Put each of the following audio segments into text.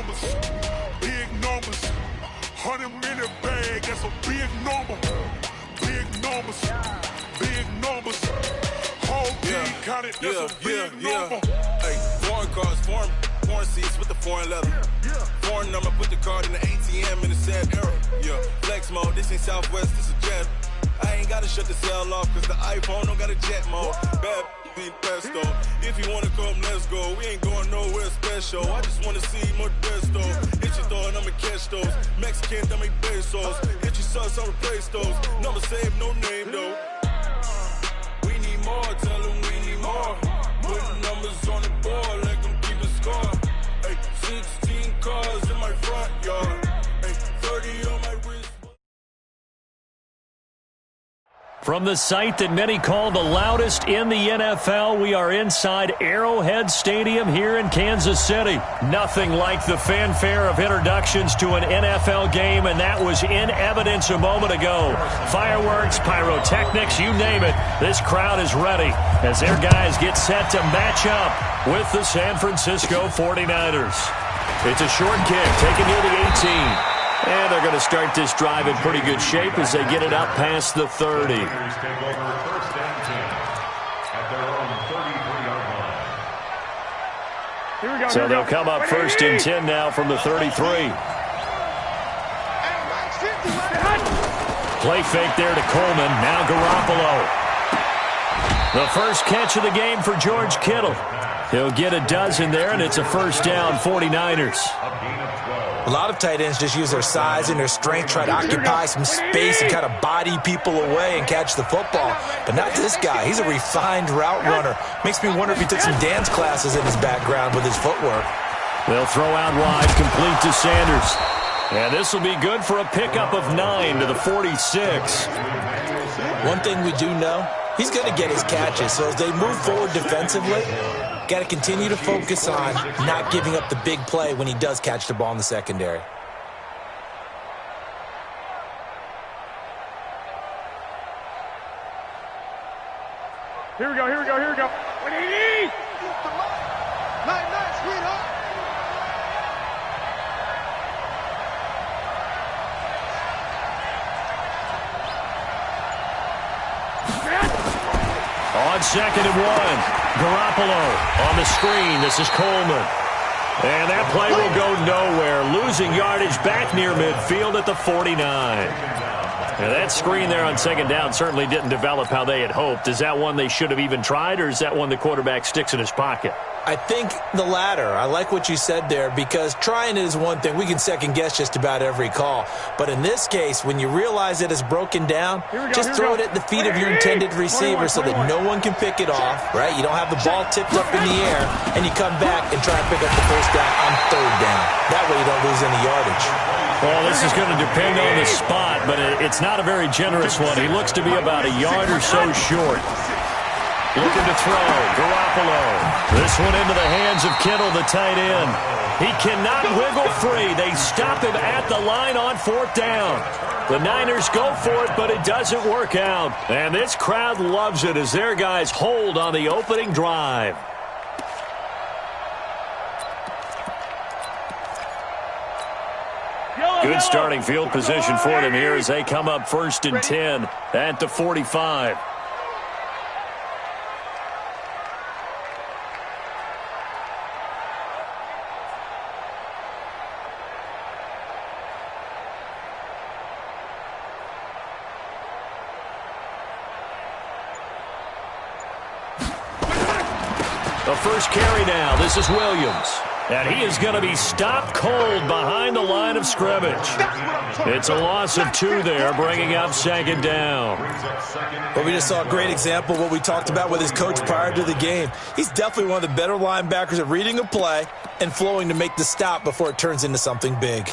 numbers, big numbers. 100-minute bag, that's a big number. Big numbers, big numbers. Whole team counted, that's a big number. Hey, foreign cars, foreign seats with the foreign leather. Foreign number, put the card in the ATM in the sad era. Yeah, flex mode, this ain't Southwest, this is Jet. I ain't gotta shut the cell off, cause the iPhone don't got a jet mode. Bad be pesto. If you wanna come, let's go. We ain't going nowhere special. I just wanna see more Modesto. Hit your door and I'ma catch those. Mexican, dame pesos. Hit your sus, I'll replace those. Number save, no name though. We need more, tell them we need more. Putting numbers on the board, let them keep a score. Hey, 16 cars in my front yard. Hey, 30 on my wrist. From the site that many call the loudest in the NFL, we are inside Arrowhead Stadium here in Kansas City. Nothing like the fanfare of introductions to an NFL game, and that was in evidence a moment ago. Fireworks, pyrotechnics, you name it. This crowd is ready as their guys get set to match up with the San Francisco 49ers. It's a short kick taken near the 18. And they're going to start this drive in pretty good shape as they get it up past the 30. So they'll come up first and 10 now from the 33. Play fake there to Coleman. Now Garoppolo. The first catch of the game for George Kittle. He'll get a dozen there, and it's a first down, 49ers. A lot of tight ends just use their size and their strength, try to occupy some space and kind of body people away and catch the football. But not this guy. He's a refined route runner. Makes me wonder if he took some dance classes in his background with his footwork. They'll throw out wide, complete to Sanders. And this will be good for a pickup of 9 to the 46. One thing we do know, he's going to get his catches. So as they move forward defensively, got to continue to focus on not giving up the big play when he does catch the ball in the secondary. Here we go. What do you need? Nice, sweetheart. On 2nd and 1. Garoppolo on the screen. This is Coleman. And that play will go nowhere. Losing yardage back near midfield at the 49. And that screen there on 2nd down certainly didn't develop how they had hoped. Is that one they should have even tried, or is that one the quarterback sticks in his pocket? I think the latter. I like what you said there, because trying it is one thing. We can second-guess just about every call. But in this case, when you realize it is broken down, just throw it at the feet of your intended receiver so that no one can pick it off, right? You don't have the ball tipped up in the air, and you come back and try and pick up the first down on 3rd down. That way you don't lose any yardage. Well, this is going to depend on the spot, but it's not a very generous one. He looks to be about a yard or so short. Looking to throw, Garoppolo. This one into the hands of Kittle, the tight end. He cannot wiggle free. They stop him at the line on 4th down. The Niners go for it, but it doesn't work out. And this crowd loves it as their guys hold on the opening drive. Good starting field position for them here as they come up 1st and 10 at the 45. The first carry now. This is Williams. And he is going to be stopped cold behind the line of scrimmage. It's a loss of 2 there, bringing up 2nd down. Well, we just saw a great example of what we talked about with his coach prior to the game. He's definitely one of the better linebackers at reading a play and flowing to make the stop before it turns into something big.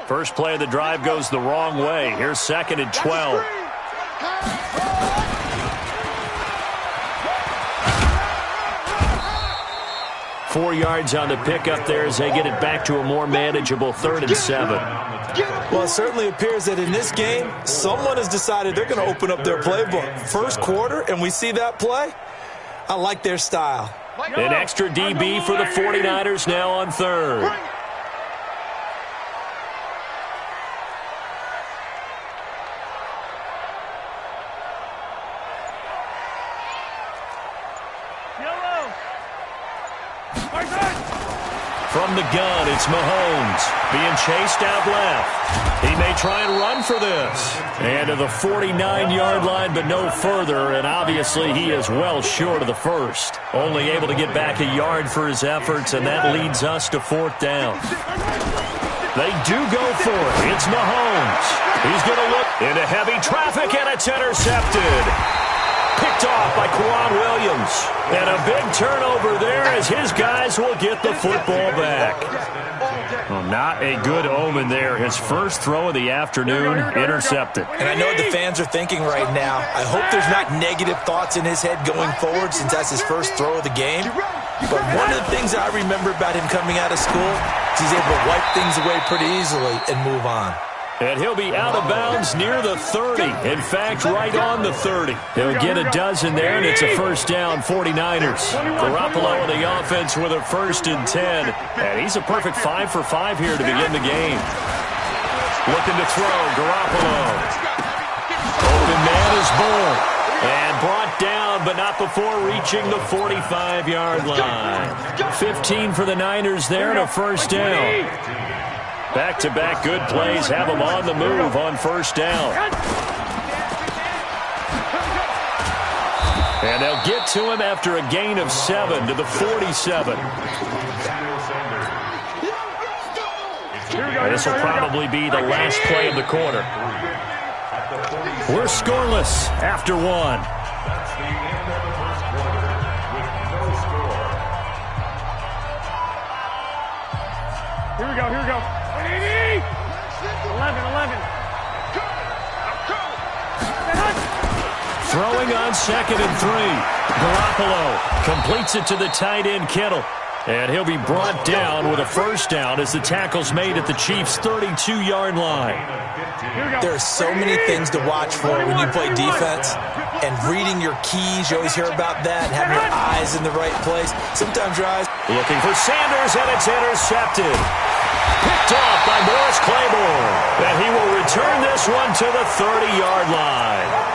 First play of the drive goes the wrong way. Here's 2nd and 12. 4 yards on the pickup there as they get it back to a more manageable 3rd and 7. Well, it certainly appears that in this game, someone has decided they're going to open up their playbook. First quarter, and we see that play. I like their style. An extra DB for the 49ers now on 3rd. From the gun, it's Mahomes being chased out left. He may try and run for this. And to the 49-yard line, but no further. And obviously, he is well short of the first. Only able to get back a yard for his efforts, and that leads us to 4th down. They do go for it. It's Mahomes. He's going to look into heavy traffic, and it's intercepted. Picked off by Quan Williams. And a big turnover there as his guys will get the football back. Well, not a good omen there. His first throw of the afternoon intercepted. And I know what the fans are thinking right now. I hope there's not negative thoughts in his head going forward since that's his first throw of the game. But one of the things I remember about him coming out of school is he's able to wipe things away pretty easily and move on. And he'll be out of bounds near the 30. In fact, right on the 30. He'll get a dozen there, and it's a first down, 49ers. Garoppolo on the offense with a 1st and 10. And he's a perfect 5 for 5 here to begin the game. Looking to throw, Garoppolo. Open man is Bull. And brought down, but not before reaching the 45-yard line. 15 for the Niners there and a first down. Back-to-back good plays have them on the move on first down. And they'll get to him after a gain of 7 to the 47. And this will probably be the last play of the quarter. We're scoreless after 1. Here we go, here we go. 11. Throwing on 2nd and 3. Garoppolo completes it to the tight end, Kittle. And he'll be brought down with a first down as the tackle's made at the Chiefs' 32-yard line. There are so many things to watch for when you play defense. And reading your keys, you always hear about that. Having your eyes in the right place. Sometimes your eyes... Looking for Sanders, and it's intercepted. Picked off by Morris Claiborne. And he will return this one to the 30-yard line.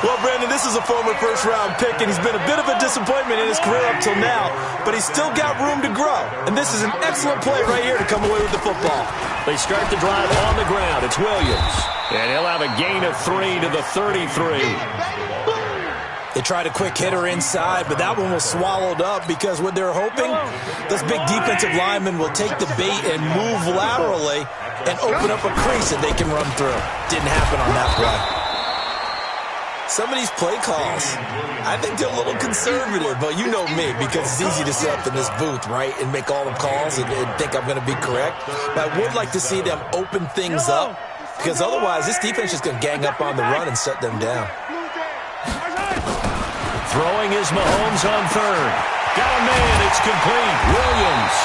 Well, Brandon, this is a former first-round pick, and he's been a bit of a disappointment in his career up till now, but he's still got room to grow. And this is an excellent play right here to come away with the football. They start the drive on the ground. It's Williams. And he'll have a gain of 3 to the 33. They tried a quick hitter inside, but that one was swallowed up because what they're hoping, those big defensive linemen will take the bait and move laterally and open up a crease that they can run through. Didn't happen on that play. Some of these play calls, I think they're a little conservative, but you know me, because it's easy to sit up in this booth, right, and make all the calls and think I'm going to be correct. But I would like to see them open things up, because otherwise this defense is going to gang up on the run and shut them down. Throwing is Mahomes on 3rd. Got a man, it's complete. Williams.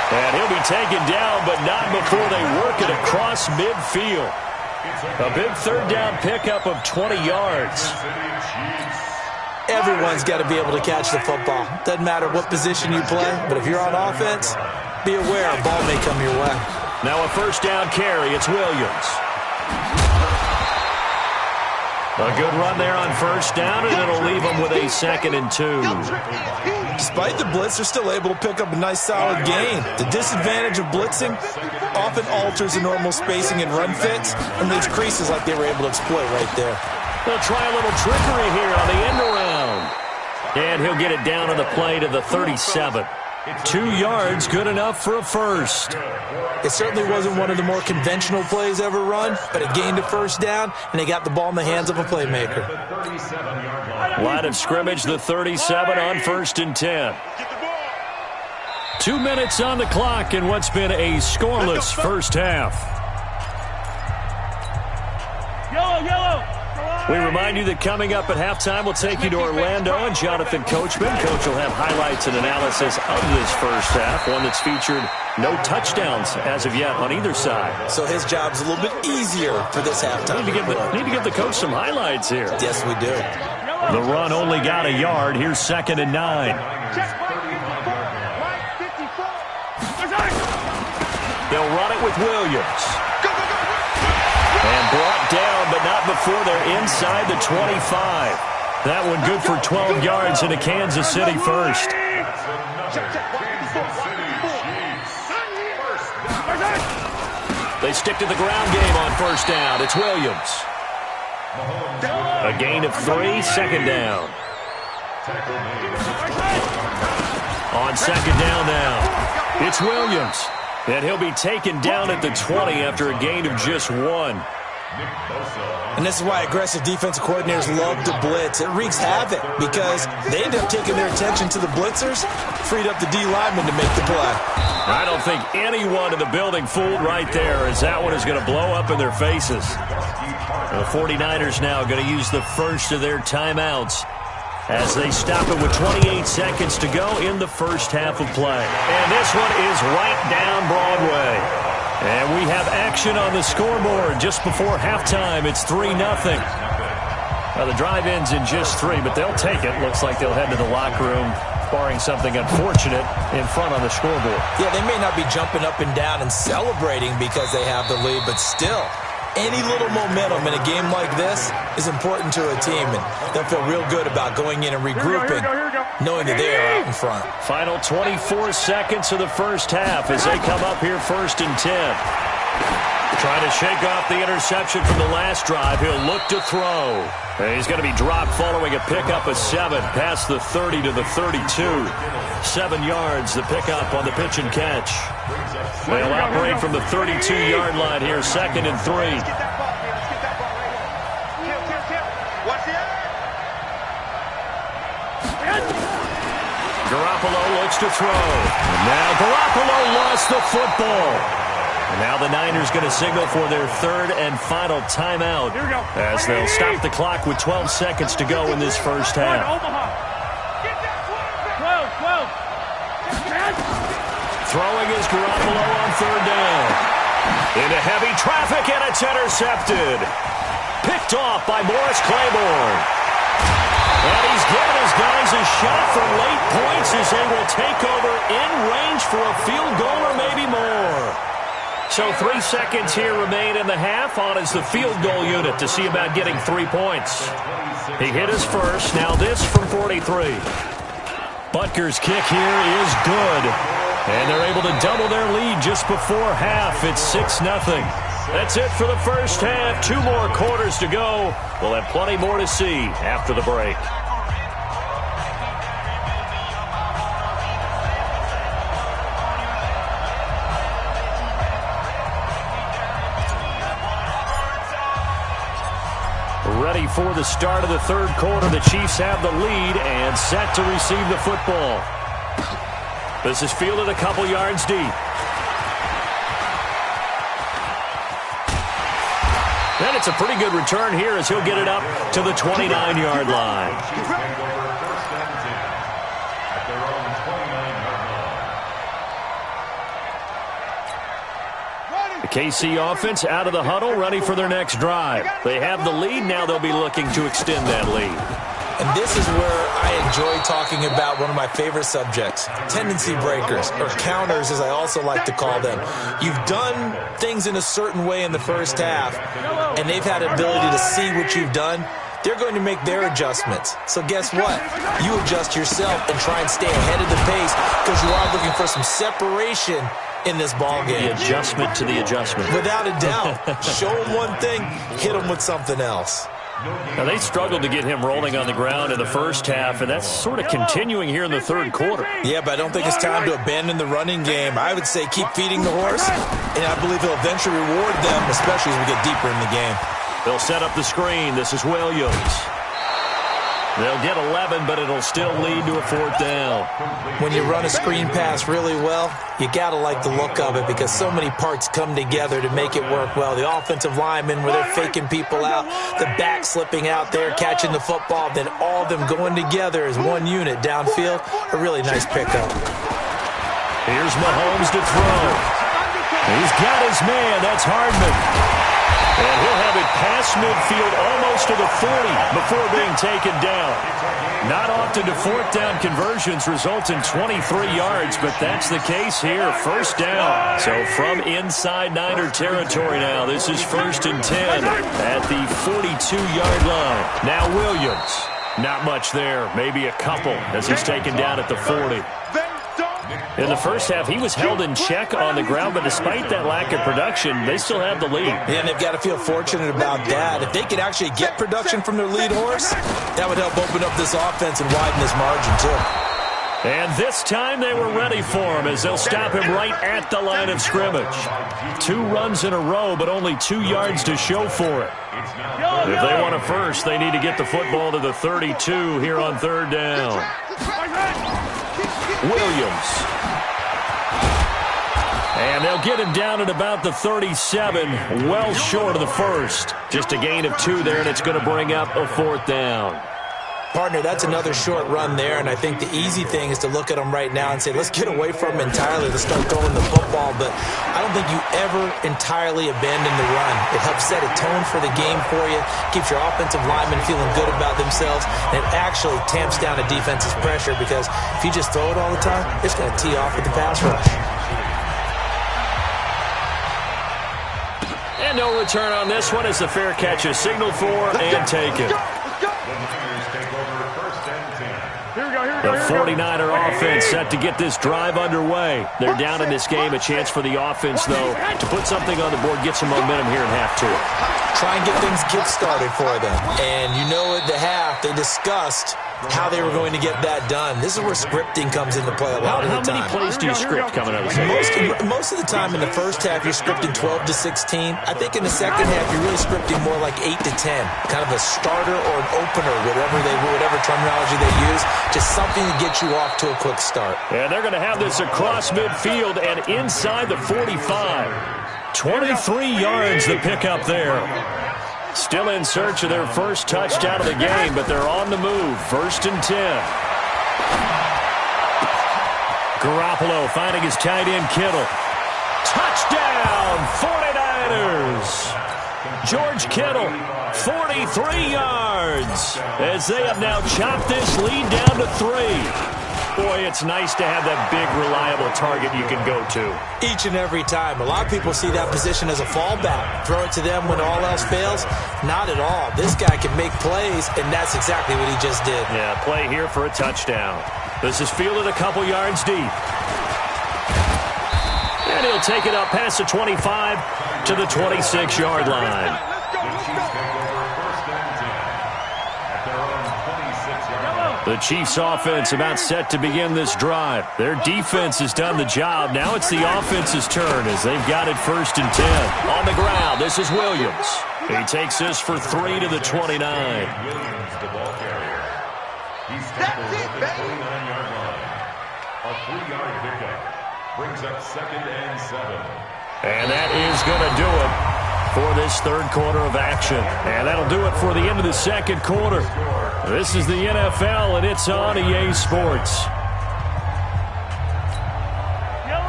And he'll be taken down, but not before they work it across midfield. A big 3rd down pickup of 20 yards. Everyone's got to be able to catch the football. Doesn't matter what position you play, but if you're on offense, be aware a ball may come your way. Now a first down carry, it's Williams. A good run there on first down, and it'll leave them with a 2nd and 2. Despite the blitz, they're still able to pick up a nice solid gain. The disadvantage of blitzing often alters the normal spacing and run fits and leaves creases like they were able to exploit right there. They'll try a little trickery here on the end around. And he'll get it down on the play to the 37. 2 yards, good enough for a first. It certainly wasn't one of the more conventional plays ever run, but it gained a first down, and they got the ball in the hands of a playmaker. Line of scrimmage, the 37 on 1st and 10. 2 minutes on the clock in what's been a scoreless first half. Yellow. We remind you that coming up at halftime, we'll take you to Orlando and Jonathan Coachman. Coach will have highlights and analysis of this first half, one that's featured no touchdowns as of yet on either side. So his job's a little bit easier for this halftime. Need to give the coach some highlights here. Yes, we do. The run only got a yard. Here's 2nd and 9. They'll run it with Williams. And brought down, but not before they're inside the 25. That one good for 12 yards into Kansas City first. They stick to the ground game on first down. It's Williams. A gain of 3, second down. On second down now, it's Williams. And he'll be taken down at the 20 after a gain of just 1. And this is why aggressive defensive coordinators love to blitz. It wreaks havoc because they end up taking their attention to the blitzers, freed up the D lineman to make the play. I don't think anyone in the building fooled right there, as that one is going to blow up in their faces. The 49ers now going to use the first of their timeouts as they stop it with 28 seconds to go in the first half of play. And this one is right down Broadway. And we have action on the scoreboard just before halftime. It's 3-0. Now the drive ends in just 3, but they'll take it. Looks like they'll head to the locker room, barring something unfortunate in front on the scoreboard. Yeah, they may not be jumping up and down and celebrating because they have the lead, but still, any little momentum in a game like this is important to a team, and they'll feel real good about going in and regrouping, knowing that they are out in front. Final 24 seconds of the first half as they come up here 1st and 10. Trying to shake off the interception from the last drive. He'll look to throw. And he's going to be dropped following a pickup of 7 past the 30 to the 32. 7 yards, the pickup on the pitch and catch. They'll operate from the 32-yard line here, 2nd and 3. Garoppolo looks to throw. Now Garoppolo lost the football. And now the Niners going to signal for their 3rd and final timeout as they'll stop the clock with 12 seconds to go in this first half. Throwing is Garoppolo on 3rd down. Into heavy traffic, and it's intercepted. Picked off by Morris Claiborne. And he's giving his guys a shot for late points as they will take over in range for a field goal or maybe more. So 3 seconds here remain in the half. On is the field goal unit to see about getting 3 points. He hit his first. Now this from 43. Butker's kick here is good. And they're able to double their lead just before half. It's 6-0. That's it for the first half. 2 more quarters to go. We'll have plenty more to see after the break. Ready for the start of the 3rd quarter. The Chiefs have the lead and set to receive the football. This is fielded a couple yards deep. And it's a pretty good return here as he'll get it up to the 29-yard line. KC offense out of the huddle, ready for their next drive. They have the lead. Now they'll be looking to extend that lead. And this is where I enjoy talking about one of my favorite subjects, tendency breakers, or counters as I also like to call them. You've done things in a certain way in the first half, and they've had the ability to see what you've done. They're going to make their adjustments. So guess what? You adjust yourself and try and stay ahead of the pace because you are looking for some separation in this ball game. The adjustment to the adjustment. Without a doubt. Show him one thing, hit him with something else. Now, they struggled to get him rolling on the ground in the first half, and that's sort of continuing here in the 3rd quarter. Yeah, but I don't think it's time to abandon the running game. I would say keep feeding the horse, and I believe he'll eventually reward them, especially as we get deeper in the game. They'll set up the screen. This is Williams. They'll get 11, but it'll still lead to a 4th down. When you run a screen pass really well, you got to like the look of it because so many parts come together to make it work well. The offensive linemen where they're faking people out, the back slipping out there, catching the football, then all of them going together as one unit downfield. A really nice pickup. Here's Mahomes to throw. He's got his man. That's Hardman. And he'll have it past midfield almost to the 40 before being taken down. Not often do 4th down conversions result in 23 yards, but that's the case here. 1st down. So from inside Niner territory now, this is 1st and 10 at the 42-yard line. Now Williams. Not much there. Maybe a couple as he's taken down at the 40. In the first half, he was held in check on the ground, but despite that lack of production, they still have the lead. Yeah, and they've got to feel fortunate about that. If they could actually get production from their lead horse, that would help open up this offense and widen this margin, too. And this time they were ready for him as they'll stop him right at the line of scrimmage. 2 runs in a row, but only 2 yards to show for it. If they want a first, they need to get the football to the 32 here on 3rd down. Williams. And they'll get him down at about the 37, well short of the first. Just a gain of 2 there, and it's going to bring up a 4th down. Partner, that's another short run there, and I think the easy thing is to look at them right now and say, let's get away from them entirely. Let's start throwing the football, but I don't think you ever entirely abandon the run. It helps set a tone for the game for you, keeps your offensive linemen feeling good about themselves, and it actually tamps down a defense's pressure because if you just throw it all the time, it's going to tee off with the pass rush. And no return on this one as the fair catch is signaled for and taken. The 49er offense set to get this drive underway. They're down in this game. A chance for the offense, though, to put something on the board, get some momentum here in half 2. Try and get things kick-started for them. And you know at the half, they discussed how they were going to get that done. This is where scripting comes into play a lot of the time. How many plays do you script coming out of the second? Most of the time in the first half, you're scripting 12 to 16. I think in the second half, you're really scripting more like 8 to 10. Kind of a starter or an opener, whatever terminology they use. Just something to get you off to a quick start. And they're going to have this across midfield and inside the 45. 23 yards the pickup there. Still in search of their first touchdown of the game, but they're on the move. 1st and 10. Garoppolo finding his tight end Kittle. Touchdown, 49ers. George Kittle, 43 yards, as they have now chopped this lead down to 3. Boy, it's nice to have that big, reliable target you can go to. Each and every time. A lot of people see that position as a fallback. Throw it to them when all else fails. Not at all. This guy can make plays, and that's exactly what he just did. Yeah, play here for a touchdown. This is fielded a couple yards deep. And he'll take it up past the 25 to the 26-yard line. The Chiefs' offense about set to begin this drive. Their defense has done the job. Now it's the offense's turn as they've got it 1st and 10. On the ground, this is Williams. He takes this for 3 to the 29. Williams, the ball carrier. He's tackled at the 29-yard line. A 3-yard pickup brings up 2nd and 7. And that is going to do it for this 3rd quarter of action. And that'll do it for the end of the 2nd quarter. This is the NFL, and it's on EA Sports.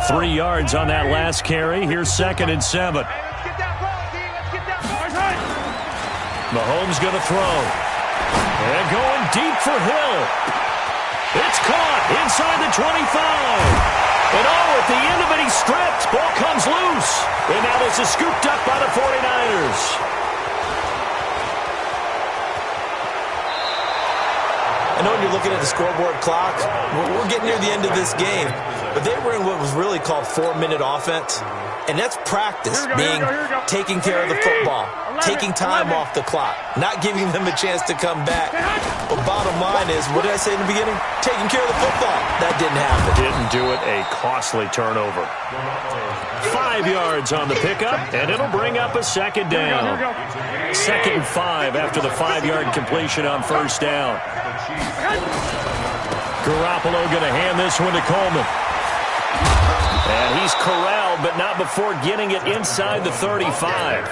3 yards on that last carry. Here's 2nd and 7. Mahomes going to throw. And going deep for Hill. It's caught inside the 25. And at the end of it, he's stripped. Ball comes loose. And now this is scooped up by the 49ers. I know when you're looking at the scoreboard clock, we're getting near the end of this game, but they were in what was really called 4-minute offense, and that's practice, being taking care of the football, taking time off the clock, not giving them a chance to come back. But bottom line is, what did I say in the beginning? Taking care of the football. That didn't happen. Didn't do it. A costly turnover. 5 yards on the pickup, and it'll bring up a 2nd down. 2nd and 5 after the 5-yard completion on 1st down. Garoppolo going to hand this one to Coleman. And he's corralled, but not before getting it inside the 35.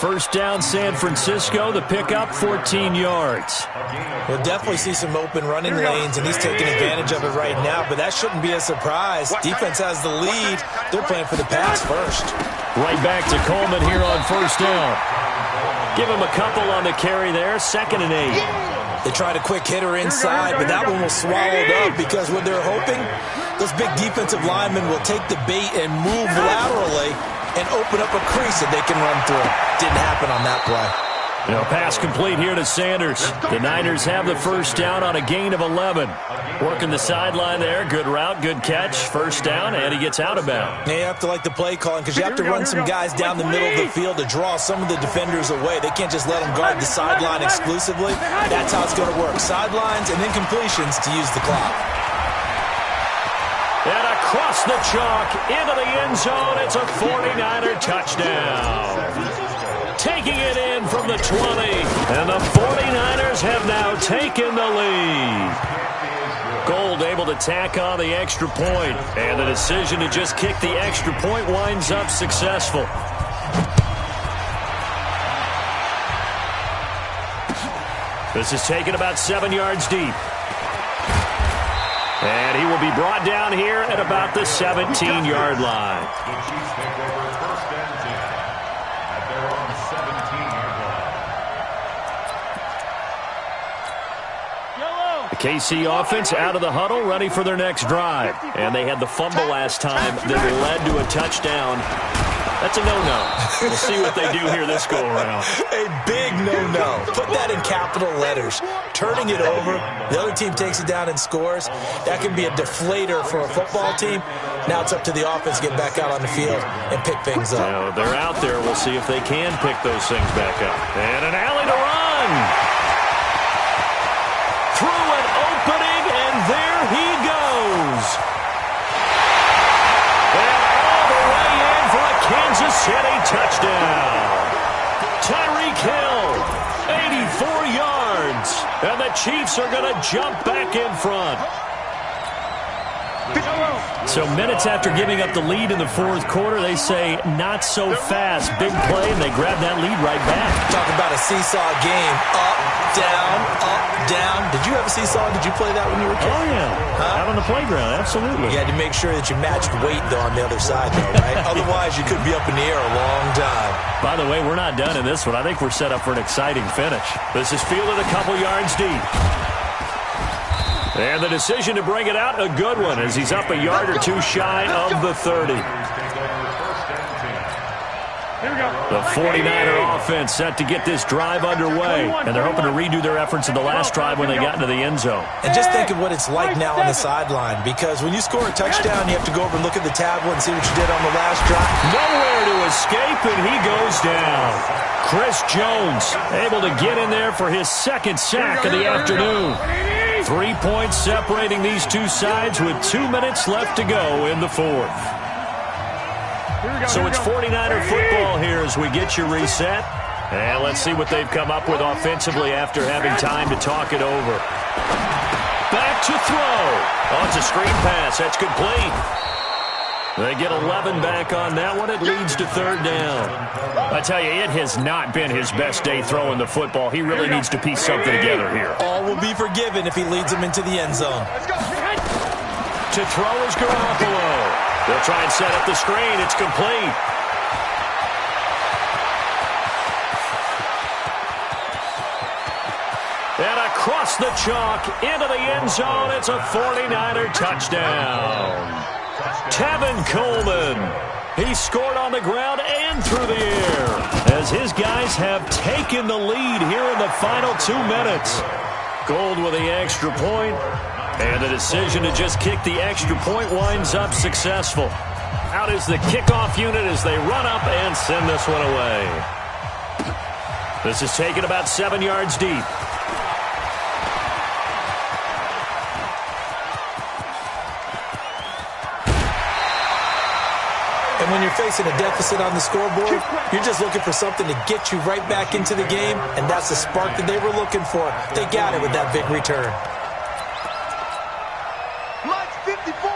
1st down, San Francisco. The pickup, 14 yards. We'll definitely see some open running lanes, and he's taking advantage of it right now, but that shouldn't be a surprise. Defense has the lead. They're playing for the pass first. Right back to Coleman here on 1st down. Give him a couple on the carry there. 2nd and 8. They tried a quick hitter inside, but that one was swallowed up because what they're hoping, those big defensive linemen will take the bait and move laterally and open up a crease that they can run through. Didn't happen on that play. Pass complete here to Sanders. The Niners have the first down on a gain of 11. Working the sideline there. Good route, good catch. First down, and he gets out of bounds. Yeah, you have to like the play calling because you have to run some guys down the middle of the field to draw some of the defenders away. They can't just let them guard the sideline exclusively. That's how it's going to work. Sidelines and incompletions to use the clock. And across the chalk into the end zone. It's a 49er touchdown. Taking it in from the 20. And the 49ers have now taken the lead. Gold able to tack on the extra point. And the decision to just kick the extra point winds up successful. This is taken about 7 yards deep. And he will be brought down here at about the 17-yard line. The Chiefs take over first and 10 at their own 17-yard line. The KC offense out of the huddle, ready for their next drive. And they had the fumble last time that led to a touchdown. That's a no-no. We'll see what they do here this go-around. A big no-no. Put that in capital letters. Turning it over, the other team takes it down and scores. That can be a deflator for a football team. Now it's up to the offense to get back out on the field and pick things up. Now, they're out there. We'll see if they can pick those things back up. And an alley to run. Through an opening, and there he goes. And all the way in for a Kansas City touchdown. Tyreek Hill, 84 yards. And the Chiefs are going to jump back in front. So minutes after giving up the lead in the fourth quarter, they say not so fast. Big play, and they grab that lead right back. Talk about a seesaw game. Up, down, up, down. Did you have a seesaw? Did you play that when you were a kid? Oh, yeah. Out on the playground, absolutely. You had to make sure that you matched weight, though, on the other side, though, right? Otherwise, you could be up in the air a long time. By the way, we're not done in this one. I think we're set up for an exciting finish. This is fielded a couple yards deep. And the decision to bring it out, a good one, as he's up a yard or two shy of the 30. The 49er offense set to get this drive underway, and they're hoping to redo their efforts in the last drive when they got into the end zone. And just think of what it's like now on the sideline, because when you score a touchdown, you have to go over and look at the tablet and see what you did on the last drive. Nowhere to escape, and he goes down. Chris Jones able to get in there for his second sack of the afternoon. 3 points separating these two sides with 2 minutes left to go in the fourth. So it's 49er football here as we get you reset. And let's see what they've come up with offensively after having time to talk it over. Back to throw. Oh, it's a screen pass. That's complete. They get 11 back on that one. It leads to third down. I tell you, it has not been his best day throwing the football. He really needs to piece something together here. All will be forgiven if he leads them into the end zone. To throw is Garoppolo. They'll try and set up the screen. It's complete. And across the chalk into the end zone. It's a 49er touchdown. Tevin Coleman. He scored on the ground and through the air as his guys have taken the lead here in the final 2 minutes. Gold with the extra point, and the decision to just kick the extra point winds up successful. Out is the kickoff unit as they run up and send this one away. This is taken about 7 yards deep. And when you're facing a deficit on the scoreboard, you're just looking for something to get you right back into the game, and that's the spark that they were looking for. They got it with that big return. Mike's 54.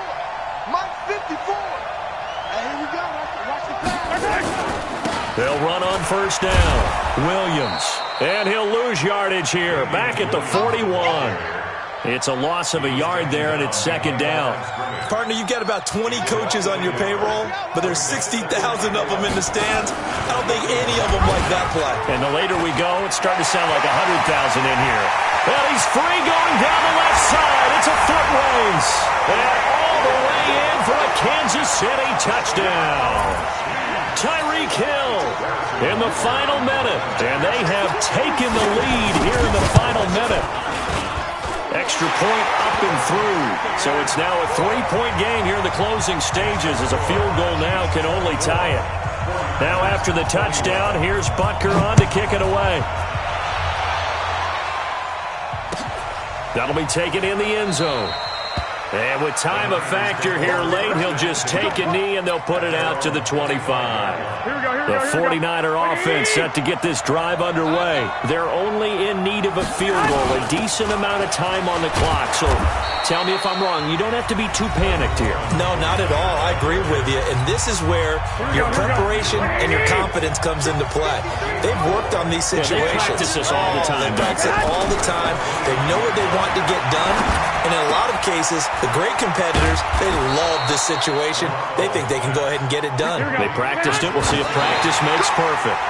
Mike's 54. And here we go. Watch the pass. They'll run on first down. Williams. And he'll lose yardage here. Back at the 41. It's a loss of a yard there, and it's second down. Partner, you've got about 20 coaches on your payroll, but there's 60,000 of them in the stands. I don't think any of them like that play. And the later we go, it's starting to sound like 100,000 in here. Well, he's free going down the left side. It's a foot race. And all the way in for a Kansas City touchdown. Tyreek Tyreek Hill in the final minute. And they have taken the lead here in the final minute. Extra point up and through. So it's now a 3-point game here in the closing stages as a field goal now can only tie it. Now after the touchdown, here's Butker on to kick it away. That'll be taken in the end zone. And with time a factor here late, he'll just take a knee and they'll put it out to the 25. The 49er offense set to get this drive underway. They're only in need of a field goal, a decent amount of time on the clock. So tell me if I'm wrong. You don't have to be too panicked here. No, not at all. I agree with you. And this is where your preparation and your confidence comes into play. They've worked on these situations. They practice this all the time. They practice it all the time. They know what they want to get done. And in a lot of cases, the great competitors, they love this situation. They think they can go ahead and get it done. They practiced it. We'll see if practice makes perfect.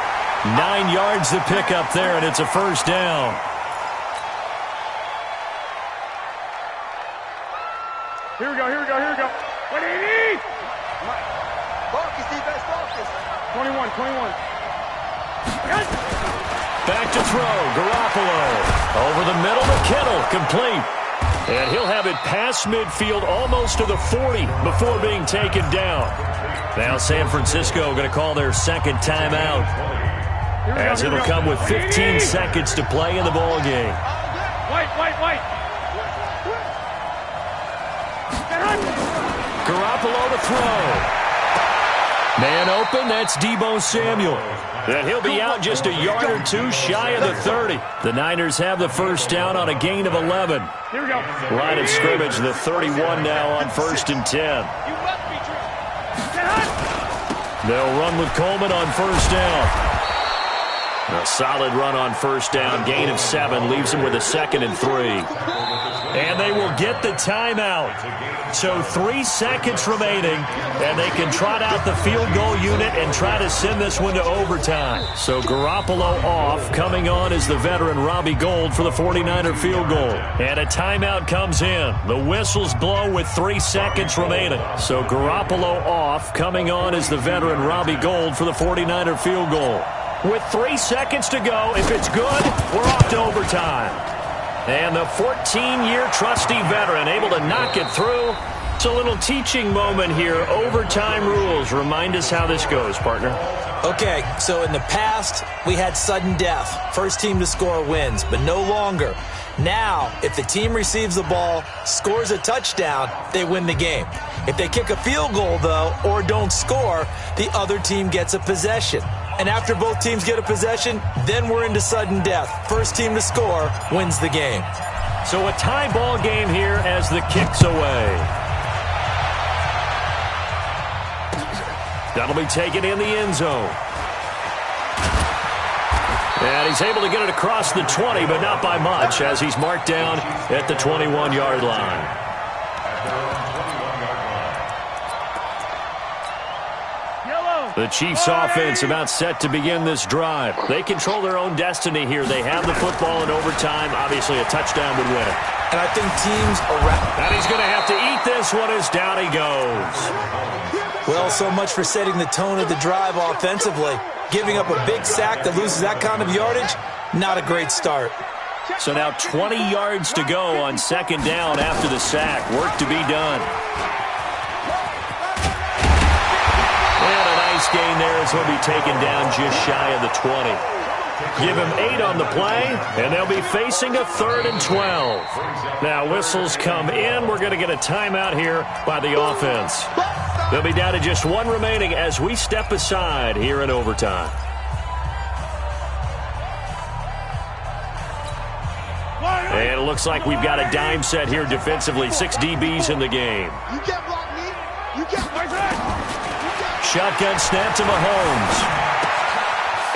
9 yards to pick up there, and it's a first down. Here we go. What do you need? Focus, defense, focus. 21. Back to throw. Garoppolo. Over the middle to Kittle. Complete. And he'll have it past midfield almost to the 40 before being taken down. Now San Francisco going to call their second timeout, as it'll come with 15 seconds to play in the ball game. White. Garoppolo to throw. Man open, that's Deebo Samuel. And he'll be out just a yard or two shy of the 30. The Niners have the first down on a gain of 11. Here we go. Line of scrimmage, the 31 now on 1st and 10. They'll run with Coleman on first down. A solid run on first down. Gain of 7 leaves him with a 2nd and 3. And they will get the timeout. So 3 seconds remaining, and they can trot out the field goal unit and try to send this one to overtime. So Garoppolo off. Coming on is the veteran Robbie Gould for the 49er field goal. And a timeout comes in. The whistles blow with 3 seconds remaining. So Garoppolo off. Coming on is the veteran Robbie Gould for the 49er field goal. With 3 seconds to go, if it's good, we're off to overtime. And the 14-year trusty veteran able to knock it through. It's a little teaching moment here. Overtime rules. Remind us how this goes, partner. Okay, so in the past, we had sudden death. First team to score wins, but no longer. Now, if the team receives the ball, scores a touchdown, they win the game. If they kick a field goal, though, or don't score, the other team gets a possession. And after both teams get a possession, then we're into sudden death. First team to score wins the game. So a tie ball game here as the kick's away. That'll be taken in the end zone. And he's able to get it across the 20, but not by much, as he's marked down at the 21-yard line. The Chiefs' offense about set to begin this drive. They control their own destiny here. They have the football in overtime. Obviously, a touchdown would win it. And I think teams around... And he's going to have to eat this one as down he goes. Well, so much for setting the tone of the drive offensively. Giving up a big sack that loses that kind of yardage, not a great start. So now 20 yards to go on second down after the sack. Work to be done. Gain there as he'll be taken down just shy of the 20. Give him 8 on the play, and they'll be facing a 3rd and 12. Now whistles come in. We're going to get a timeout here by the offense. They'll be down to just 1 remaining as we step aside here in overtime. And it looks like we've got a dime set here defensively. 6 DBs in the game. You can't block me. You can't block me. Shotgun snap to Mahomes.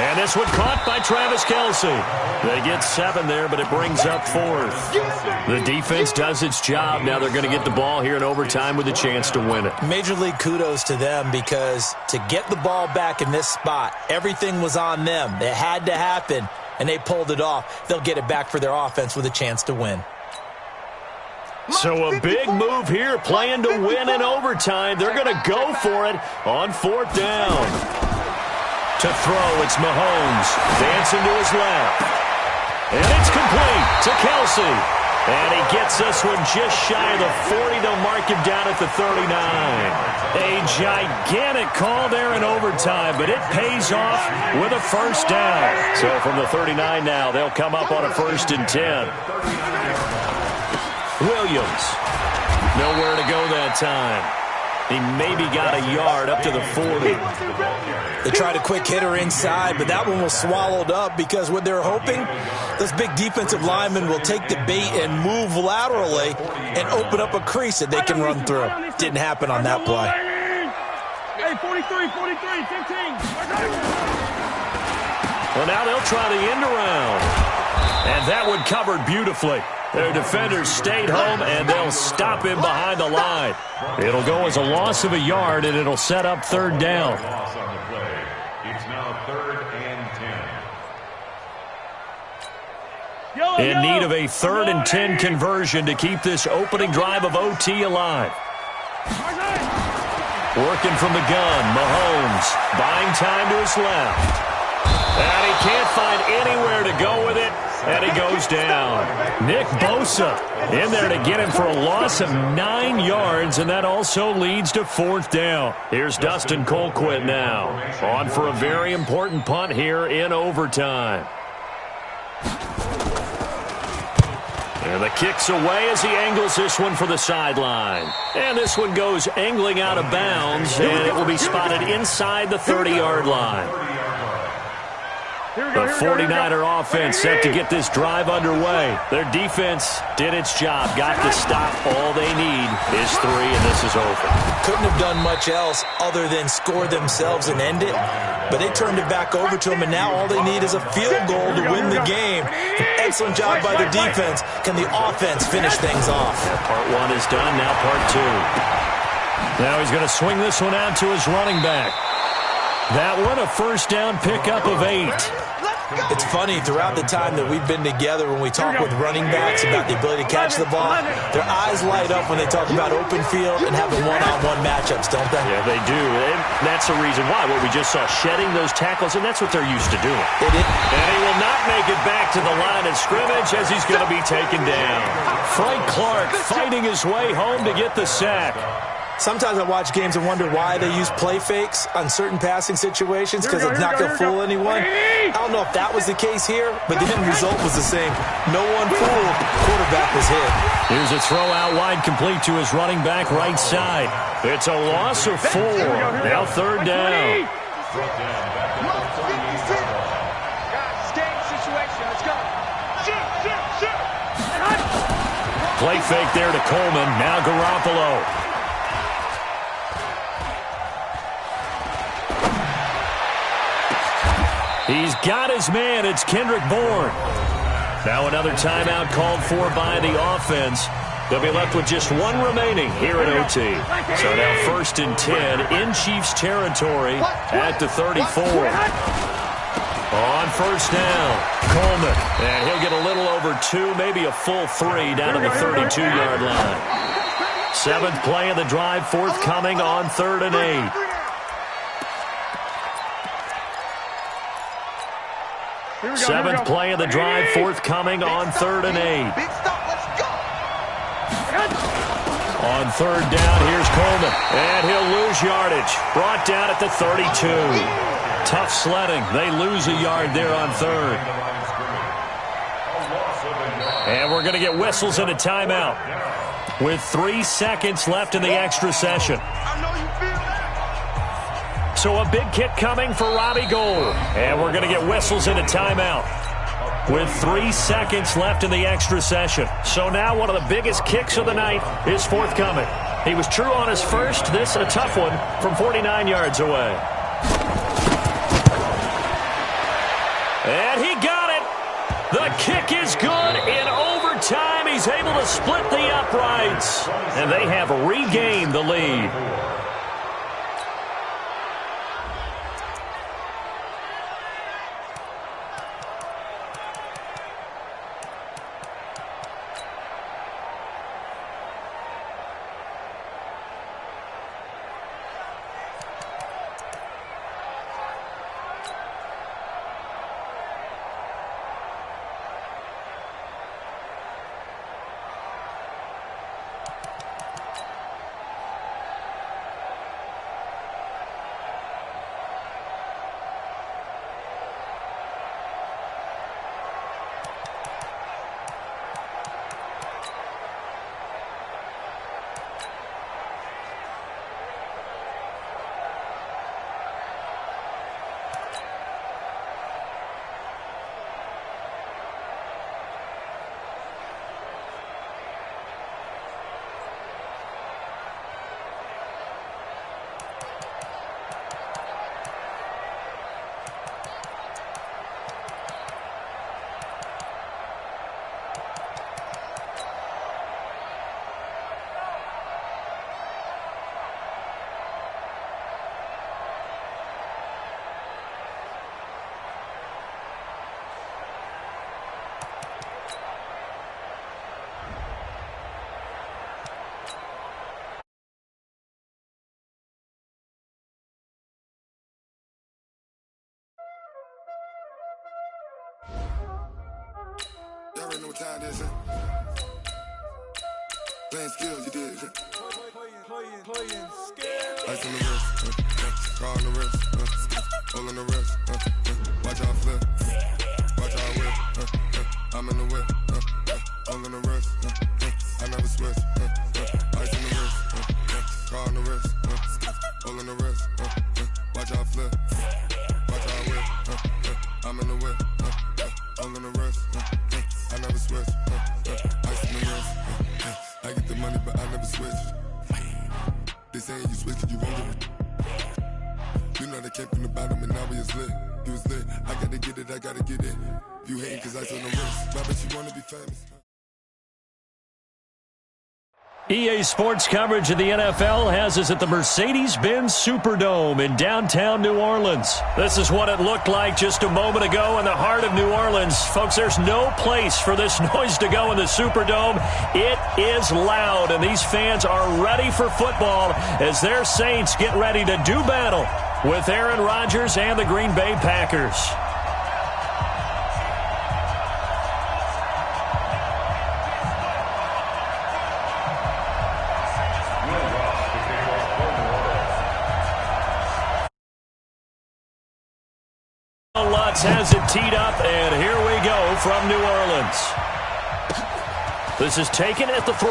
And this one caught by Travis Kelce. They get 7 there, but it brings up 4th. The defense does its job. Now they're going to get the ball here in overtime with a chance to win it. Major league kudos to them, because to get the ball back in this spot, everything was on them. It had to happen, and they pulled it off. They'll get it back for their offense with a chance to win. So a big move here, playing to win in overtime. They're going to go for it on 4th down. To throw, it's Mahomes. Dancing to his left. And it's complete to Kelsey. And he gets this one just shy of the 40. They'll mark him down at the 39. A gigantic call there in overtime, but it pays off with a first down. So from the 39 now, they'll come up on a 1st and 10. Williams. Nowhere to go that time. He maybe got a yard up to the 40. They tried a quick hitter inside, but that one was swallowed up because what they're hoping, those big defensive linemen will take the bait and move laterally and open up a crease that they can run through. Didn't happen on that play. Hey, 43, 15. Well, now they'll try the end around. And that one covered beautifully. Their defenders stayed home, and they'll stop him behind the line. It'll go as a loss of a yard, and it'll set up 3rd down. Loss on the play. It's now 3rd and 10. In need of a 3rd and 10 conversion to keep this opening drive of OT alive. Working from the gun, Mahomes buying time to his left. And he can't find anywhere to go with it, and he goes down. Nick Bosa in there to get him for a loss of 9 yards, and that also leads to 4th down. Here's Dustin Colquitt now, on for a very important punt here in overtime. And the kick's away as he angles this one for the sideline. And this one goes angling out of bounds, and it will be spotted inside the 30-yard line. The 49er offense set to get this drive underway. Their defense did its job, got the stop. All they need is 3, and this is over. Couldn't have done much else other than score themselves and end it, but they turned it back over to them, and now all they need is a field goal to win the game. An excellent job by the defense. Can the offense finish things off? Part 1 is done, now part 2. Now he's going to swing this one out to his running back. That one, a 1st down pickup of 8. It's funny, throughout the time that we've been together, when we talk with running backs about the ability to catch the ball, their eyes light up when they talk about open field and having one-on-one matchups, don't they? Yeah, they do. And that's the reason why. What we just saw, shedding those tackles, and that's what they're used to doing. They did. And he will not make it back to the line of scrimmage as he's going to be taken down. Frank Clark fighting his way home to get the sack. Sometimes I watch games and wonder why they use play fakes on certain passing situations, because it's not going to fool anyone. I don't know if that was the case here, but the end result was the same. No one fooled. Quarterback was hit. Here's a throw out wide, complete to his running back right side. It's a loss of 4. Now 3rd down. Play fake there to Coleman. Now Garoppolo. He's got his man. It's Kendrick Bourne. Now another timeout called for by the offense. They'll be left with just 1 remaining here at OT. So now 1st and 10 in Chiefs territory at the 34. On 1st down, Coleman. And he'll get a little over 2, maybe a full 3 down to the 32-yard line. 7th play of the drive, forthcoming on 3rd and 8. Seventh play of the drive, forthcoming on 3rd and 8. On 3rd down, here's Coleman. And he'll lose yardage. Brought down at the 32. Tough sledding. They lose a yard there on 3rd. And we're going to get whistles and a timeout with 3 seconds left in the extra session. So a big kick coming for Robbie Gould. And we're going to get whistles and a timeout with 3 seconds left in the extra session. So now one of the biggest kicks of the night is forthcoming. He was true on his first. This a tough one from 49 yards away. And he got it. The kick is good in overtime. He's able to split the uprights. And they have regained the lead. know what time this is. Playing skills, you did. Playing skills. Ice on the wrist, car on the wrist, hole on the wrist, watch out flip, watch out whip, I'm in the whip, hole on the wrist, I never switch, ice on the wrist, car on the wrist, hole on the wrist, watch out flip, watch out whip, I'm in the whip, hole on the wrist, I never switch, ice on the wrist, I get the money but I never switch. They saying you switch it, you won't get it. You know they came from the bottom and now we is lit. You was lit, I gotta get it, I gotta get it. You hating cause I on the wrist, but I bet you wanna be famous. EA Sports coverage of the NFL has us at the Mercedes-Benz Superdome in downtown New Orleans. This is what it looked like just a moment ago in the heart of New Orleans. Folks, there's no place for this noise to go in the Superdome. It is loud, and these fans are ready for football as their Saints get ready to do battle with Aaron Rodgers and the Green Bay Packers. Lutz has it teed up, and here we go from New Orleans. This is taken at the 3.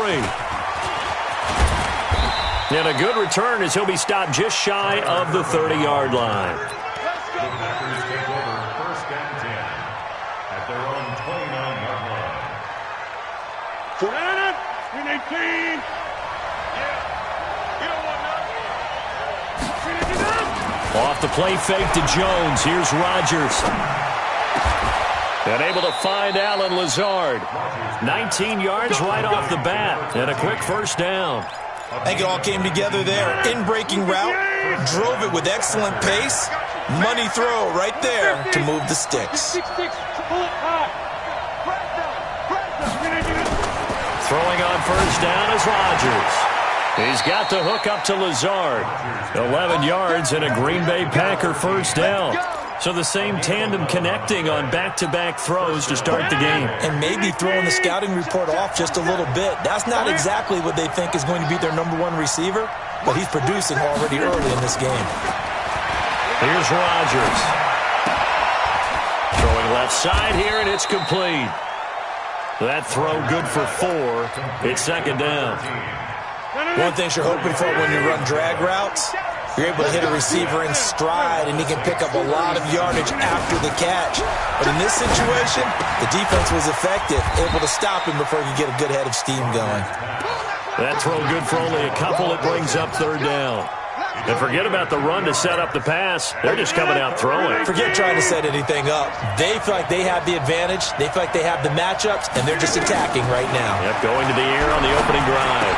And a good return as he'll be stopped just shy of the 30-yard line. The Packers take over first and 10 at their own 29-yard line. 18. Off the play fake to Jones. Here's Rodgers. And able to find Allen Lazard. 19 yards right off the bat. And a quick first down. I think it all came together there. In-breaking route. Drove it with excellent pace. Money throw right there to move the sticks. Throwing on first down is Rodgers. He's got the hook up to Lazard. 11 yards and a Green Bay Packer first down. So the same tandem connecting on back-to-back throws to start the game. And maybe throwing the scouting report off just a little bit. That's not exactly what they think is going to be their number one receiver, but he's producing already early in this game. Here's Rodgers. Throwing left side here, and it's complete. That throw good for 4. It's second down. One thing you're hoping for when you run drag routes, you're able to hit a receiver in stride, and he can pick up a lot of yardage after the catch. But in this situation, the defense was effective, able to stop him before he could get a good head of steam going. That throw good for only a couple. It brings up third down. And forget about the run to set up the pass. They're just coming out throwing. Forget trying to set anything up. They feel like they have the advantage. They feel like they have the matchups, and they're just attacking right now. Yep, going to the air on the opening drive.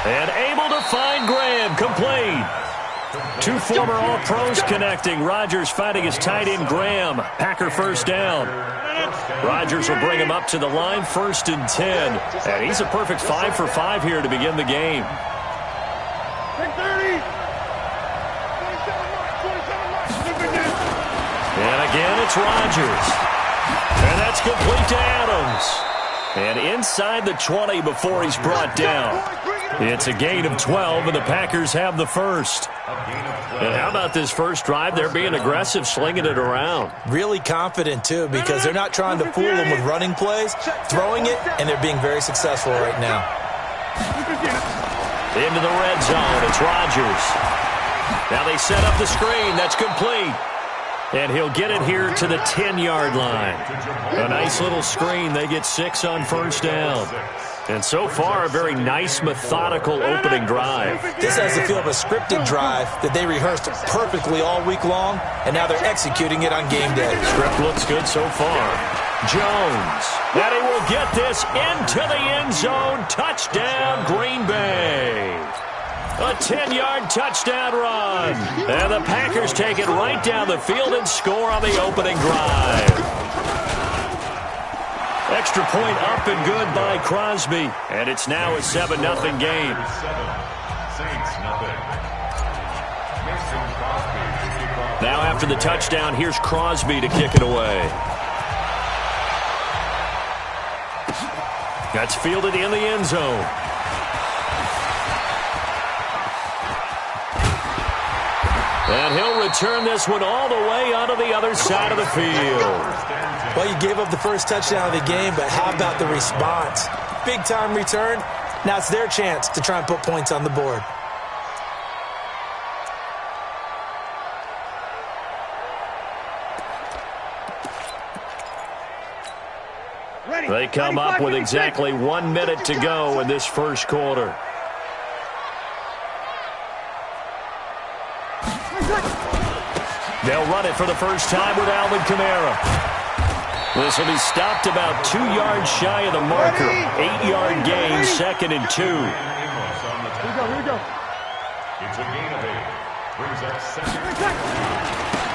And able to find Graham, complete. 2 former All-Pros connecting. Rodgers fighting his tight end, Graham. Packer first down. Rodgers will bring him up to the line, 1st and 10. And he's a perfect 5 for 5 here to begin the game. And again, it's Rodgers. And that's complete to Adams. And inside the 20 before he's brought down. It's a gain of 12, and the Packers have the first. And how about this first drive? They're being aggressive, slinging it around. Really confident, too, because they're not trying to fool them with running plays, throwing it, and they're being very successful right now. Into the red zone, it's Rodgers. Now they set up the screen. That's complete. And he'll get it here to the 10-yard line. A nice little screen. They get 6 on first down. And so far, a very nice, methodical opening drive. This has the feel of a scripted drive that they rehearsed perfectly all week long, and now they're executing it on game day. Script looks good so far. Jones. And he will get this into the end zone. Touchdown, Green Bay. A 10-yard touchdown run. And the Packers take it right down the field and score on the opening drive. Extra point up and good by Crosby. And it's now a 7-0 game. Now after the touchdown, here's Crosby to kick it away. That's fielded in the end zone. And he'll return this one all the way onto the other side of the field. Well, you gave up the first touchdown of the game, but how about the response? Big-time return. Now it's their chance to try and put points on the board. They come up with exactly 1 minute to go in this first quarter. They'll run it for the first time with Alvin Kamara. This will be stopped about 2 yards shy of the marker. 8-yard gain, 2nd and 2. Here we go. It's a gain of 8. Brings up 2nd.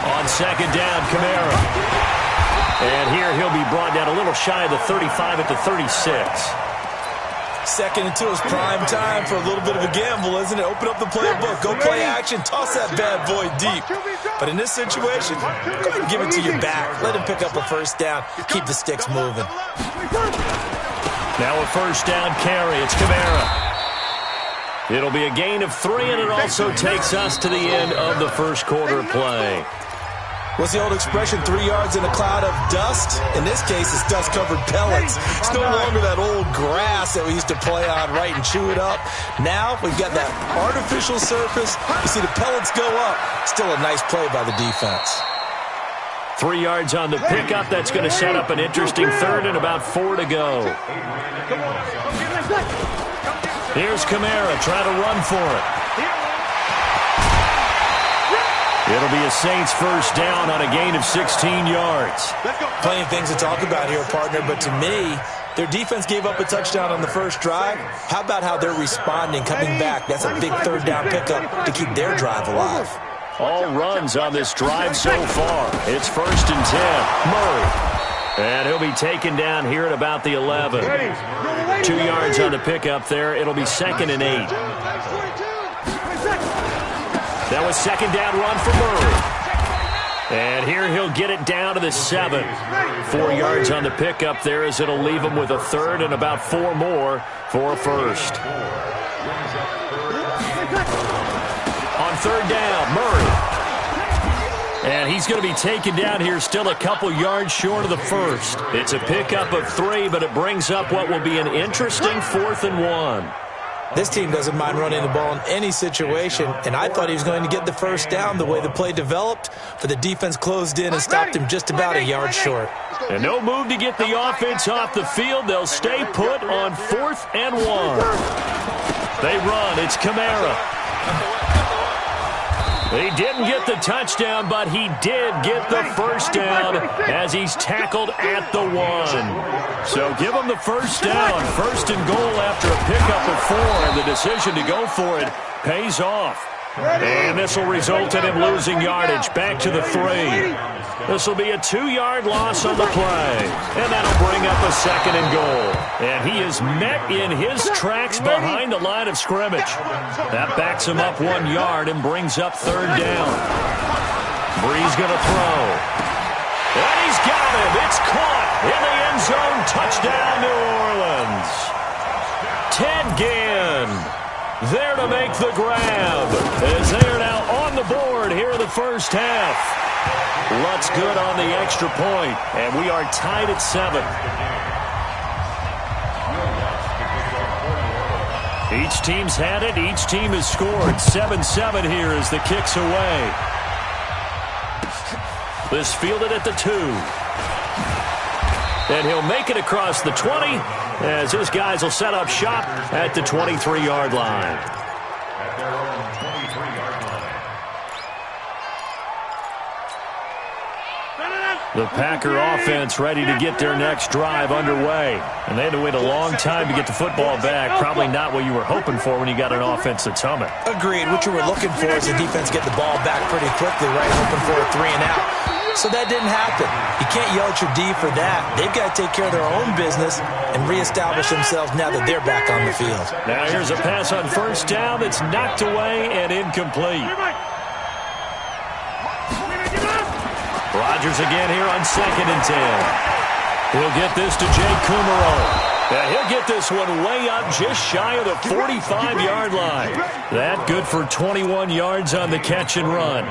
On 2nd down, Kamara. And here he'll be brought down a little shy of the 35 at the 36. 2nd and 2 is prime time for a little bit of a gamble, isn't it? Open up the playbook, go play action, toss that bad boy deep. But in this situation, go ahead and give it to your back. Let him pick up a first down. Keep the sticks moving. Now a first down carry. It's Kamara. It'll be a gain of 3, and it also takes us to the end of the first quarter play. What's the old expression, 3 yards in a cloud of dust? In this case, it's dust-covered pellets. It's no longer that old grass that we used to play on, right, and chew it up. Now we've got that artificial surface. You see the pellets go up. Still a nice play by the defense. 3 yards on the pickup. That's going to set up an interesting third and about 4 to go. Here's Kamara trying to run for it. It'll be a Saints first down on a gain of 16 yards. Plenty of things to talk about here, partner, but to me, their defense gave up a touchdown on the first drive. How about how they're responding, coming back? That's a big third down pickup to keep their drive alive. All runs on this drive so far. It's 1st and 10. Murray. And he'll be taken down here at about the 11. 2 yards on the pickup there. It'll be 2nd and 8. That was 2nd down run for Murray. And here he'll get it down to the 7. 4 yards on the pickup there as it'll leave him with a third and about 4 more for a first. On 3rd down, Murray. And he's going to be taken down here still a couple yards short of the first. It's a pickup of 3, but it brings up what will be an interesting 4th and 1. This team doesn't mind running the ball in any situation, and I thought he was going to get the first down the way the play developed, but the defense closed in and stopped him just about a yard short. And no move to get the offense off the field. They'll stay put on 4th and 1. They run. It's Kamara. He didn't get the touchdown, but he did get the first down as he's tackled at the 1. So give him the first down. 1st and goal after a pickup of 4, and the decision to go for it pays off. And this will result in him losing yardage back to the 3. This will be a 2-yard loss on the play. And that'll bring up a 2nd and goal. And he is met in his tracks behind the line of scrimmage. That backs him up 1 yard and brings up 3rd down. Bree's going to throw. And he's got it. It's caught in the end zone. Touchdown, New Orleans. Ted Ginn there to make the grab as they are now on the board here in the first half. Lutz good on the extra point, and we are tied at 7. Each team's had it. Each team has scored. 7-7 here as the kick's away. This fielded at the 2. And he'll make it across the 20 as his guys will set up shop at the 23-yard line. At their own 23-yard line. The Packer offense ready to get their next drive underway. And they had to wait a long time to get the football back. Probably not what you were hoping for when you got an offense that's humming. Agreed. What you were looking for is the defense get the ball back pretty quickly, right? Hoping for a 3 and out. So that didn't happen. You can't yell at your D for that. They've got to take care of their own business and reestablish themselves now that they're back on the field. Now here's a pass on 1st down that's knocked away and incomplete. Rodgers again here on 2nd and 10. He'll get this to Jay Kumaro. Yeah, he'll get this one way up just shy of the 45-yard line. That good for 21 yards on the catch and run.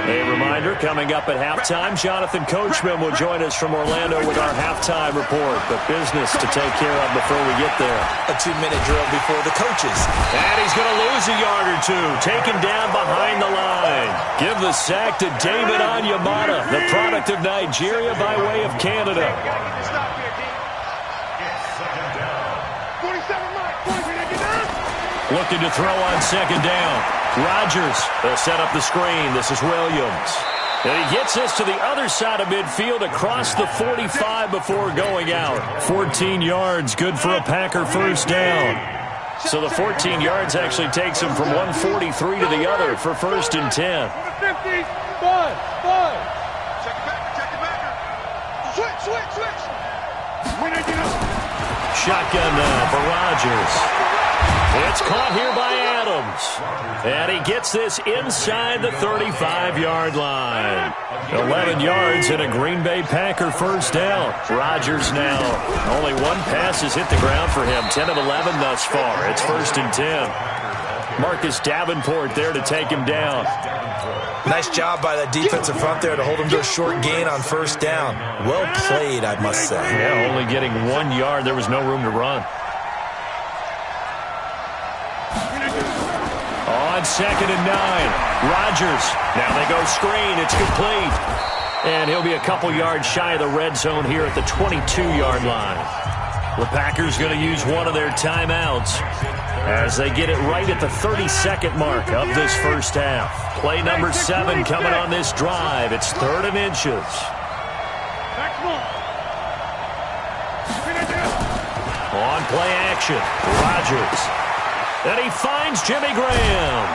A reminder, coming up at halftime, Jonathan Coachman will join us from Orlando with our halftime report. But business to take care of before we get there. A 2-minute drill before the coaches. And he's going to lose a yard or two. Taken down behind the line. Give the sack to David Onyemata, the product of Nigeria by way of Canada. Looking to throw on second down. Rodgers will set up the screen. This is Williams. And he gets this to the other side of midfield across the 45 before going out. 14 yards, good for a Packer first down. So the 14 yards actually takes him from 143 to the other for 1st and 10. Shotgun now for Rodgers. It's caught here by Adams. And he gets this inside the 35-yard line. 11 yards and a Green Bay Packer first down. Rodgers now. Only one pass has hit the ground for him. 10 of 11 thus far. It's 1st and 10. Marcus Davenport there to take him down. Nice job by that defensive front there to hold him to a short gain on first down. Well played, I must say. Yeah, only getting 1 yard. There was no room to run. On 2nd and 9, Rodgers. Now they go screen. It's complete. And he'll be a couple yards shy of the red zone here at the 22-yard line. The Packers going to use one of their timeouts as they get it right at the 32nd mark of this first half. Play number 7 coming on this drive. It's 3rd and inches. On play action, Rodgers. And he finds Jimmy Graham.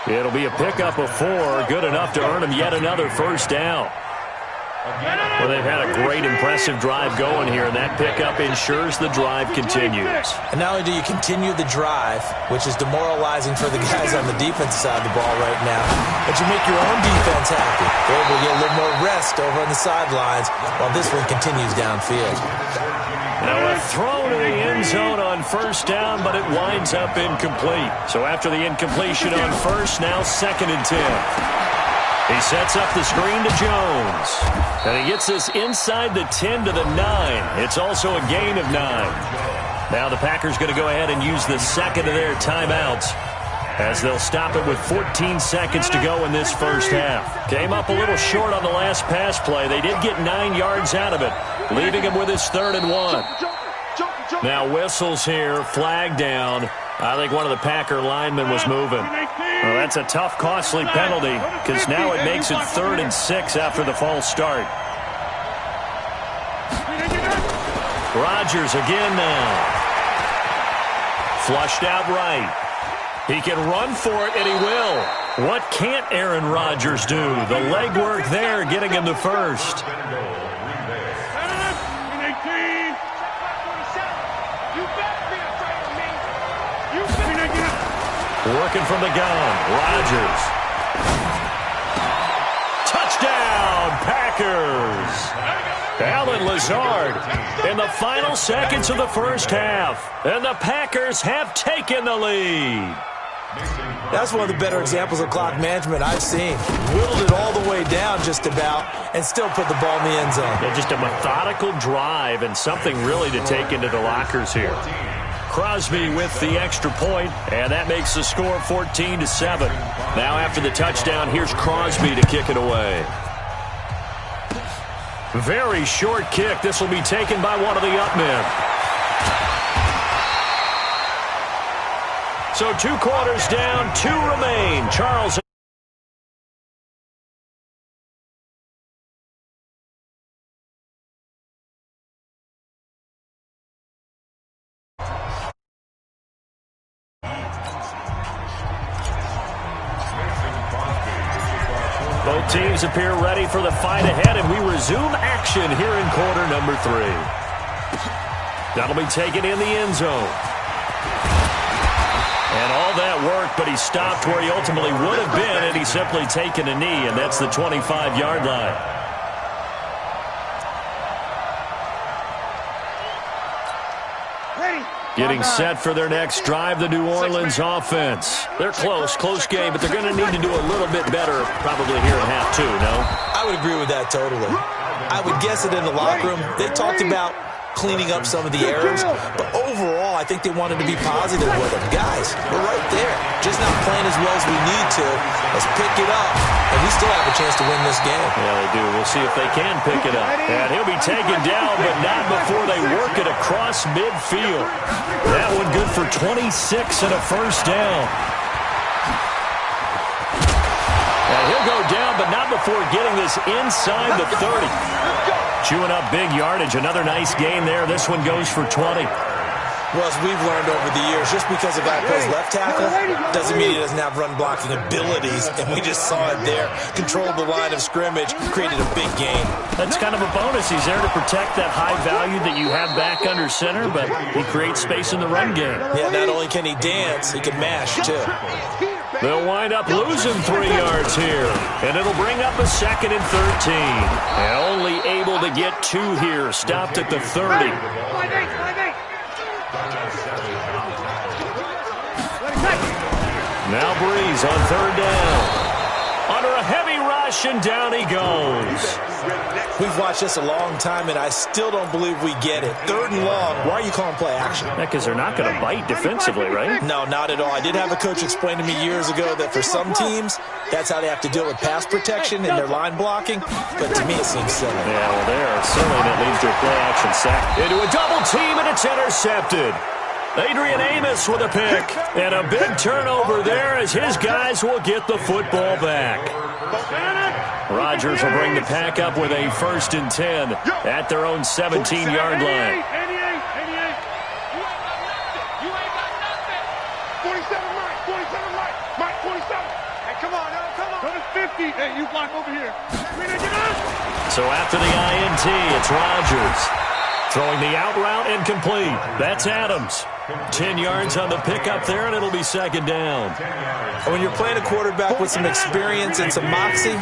It'll be a pickup of 4, good enough to earn him yet another first down. Well, they've had a great, impressive drive going here, and that pickup ensures the drive continues. And not only do you continue the drive, which is demoralizing for the guys on the defensive side of the ball right now, but you make your own defense happy. They're able to get a little more rest over on the sidelines while this one continues downfield. Now a throw to the end zone on first down, but it winds up incomplete. So after the incompletion on first, now 2nd and 10. He sets up the screen to Jones. And he gets this inside the 10 to the 9. It's also a gain of 9. Now the Packers going to go ahead and use the second of their timeouts as they'll stop it with 14 seconds to go in this first half. Came up a little short on the last pass play. They did get 9 yards out of it, leaving him with his 3rd and 1. Now whistles here, flag down. I think one of the Packer linemen was moving. Well, that's a tough, costly penalty because now it makes it 3rd and 6 after the false start. Rodgers again now. Flushed out right. He can run for it, and he will. What can't Aaron Rodgers do? The legwork there getting him the first. Working from the gun, Rodgers. Touchdown, Packers. Alan Lazard in the final seconds of the first half. And the Packers have taken the lead. That's one of the better examples of clock management I've seen. Whittled it all the way down just about and still put the ball in the end zone. Yeah, just a methodical drive and something really to take into the lockers here. Crosby with the extra point, and that makes the score 14-7. Now after the touchdown, here's Crosby to kick it away. Very short kick. This will be taken by one of the up men. So 2 quarters down, 2 remain. Charles. Both teams appear ready for the fight ahead, and we resume action here in quarter number 3. That'll be taken in the end zone. And all that work, but he stopped where he ultimately would have been had he simply taken a knee, and that's the 25-yard line. Getting set for their next drive, the New Orleans offense. They're close game, but they're going to need to do a little bit better probably here in half two, no? I would agree with that totally. I would guess it in the locker room. They talked about cleaning up some of the errors, but overall, I think they wanted to be positive with them. Guys, we're right there. Just not playing as well as we need to. Let's pick it up, and we still have a chance to win this game. Yeah, they do. We'll see if they can pick it up. And he'll be taken down, but not before they work it across midfield. That one good for 26 and a first down. And he'll go down, but not before getting this inside the 30. Chewing up big yardage. Another nice gain there. This one goes for 20. Well, as we've learned over the years, just because a guy plays left tackle doesn't mean he doesn't have run blocking abilities, and we just saw it there. Controlled the line of scrimmage, created a big gain. That's kind of a bonus. He's there to protect that high value that you have back under center, but he creates space in the run game. Yeah, not only can he dance, he can mash, too. They'll wind up losing 3 yards here, and it'll bring up a 2nd and 13. And only able to get 2 here, stopped at the 30. Now Breeze on 3rd down. Under a heavy rush, and down he goes. We've watched this a long time, and I still don't believe we get it. 3rd and long. Why are you calling play action? Because they're not going to bite defensively, right? No, not at all. I did have a coach explain to me years ago that for some teams, that's how they have to deal with pass protection and their line blocking. But to me, it seems silly. Yeah, well, there. Silly that leads to a play action sack. Into a double team, and it's intercepted. Adrian Amos with a pick, and a big turnover there as his guys will get the football back. Rodgers will bring the pack up with a 1st and 10 at their own 17-yard line. 47 right, Mike 47. Hey, come on. Go to 50. Hey, you block over here. So after the INT, it's Rodgers. Throwing the out route incomplete. That's Adams. 10 yards on the pickup there, and it'll be 2nd down. When you're playing a quarterback with some experience and some moxie,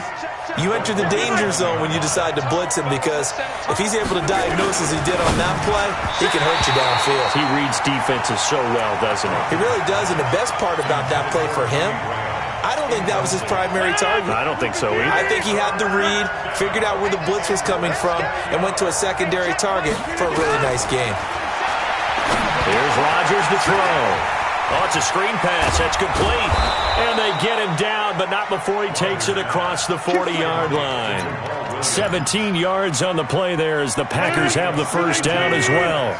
you enter the danger zone when you decide to blitz him, because if he's able to diagnose as he did on that play, he can hurt you downfield. He reads defenses so well, doesn't he? He really does, and the best part about that play for him, I don't think that was his primary target. I don't think so either. I think he had the read, figured out where the blitz was coming from, and went to a secondary target for a really nice game. Here's Rodgers to throw. Oh, it's a screen pass. That's complete. And they get him down, but not before he takes it across the 40-yard line. 17 yards on the play there as the Packers have the first down as well.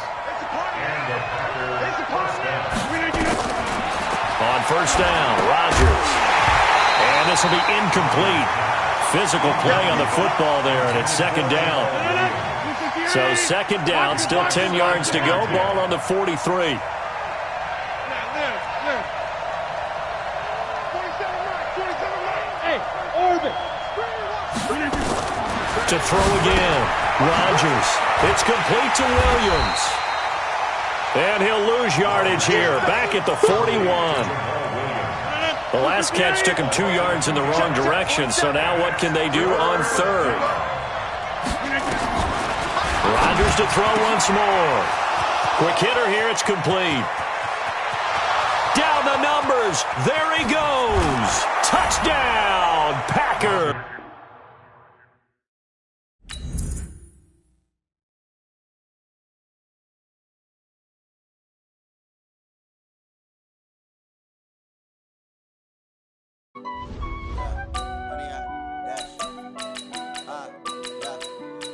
On 1st down, Rodgers. And this will be incomplete. Physical play on the football there, and it's 2nd down. So 2nd down, still 10 yards to go. Ball on the 43. To throw again. Rodgers. It's complete to Williams. And he'll lose yardage here. Back at the 41. The last catch took him 2 yards in the wrong direction. So now what can they do on 3rd? Rodgers to throw once more. Quick hitter here. It's complete. Down the numbers. There he goes. Touchdown, Packer.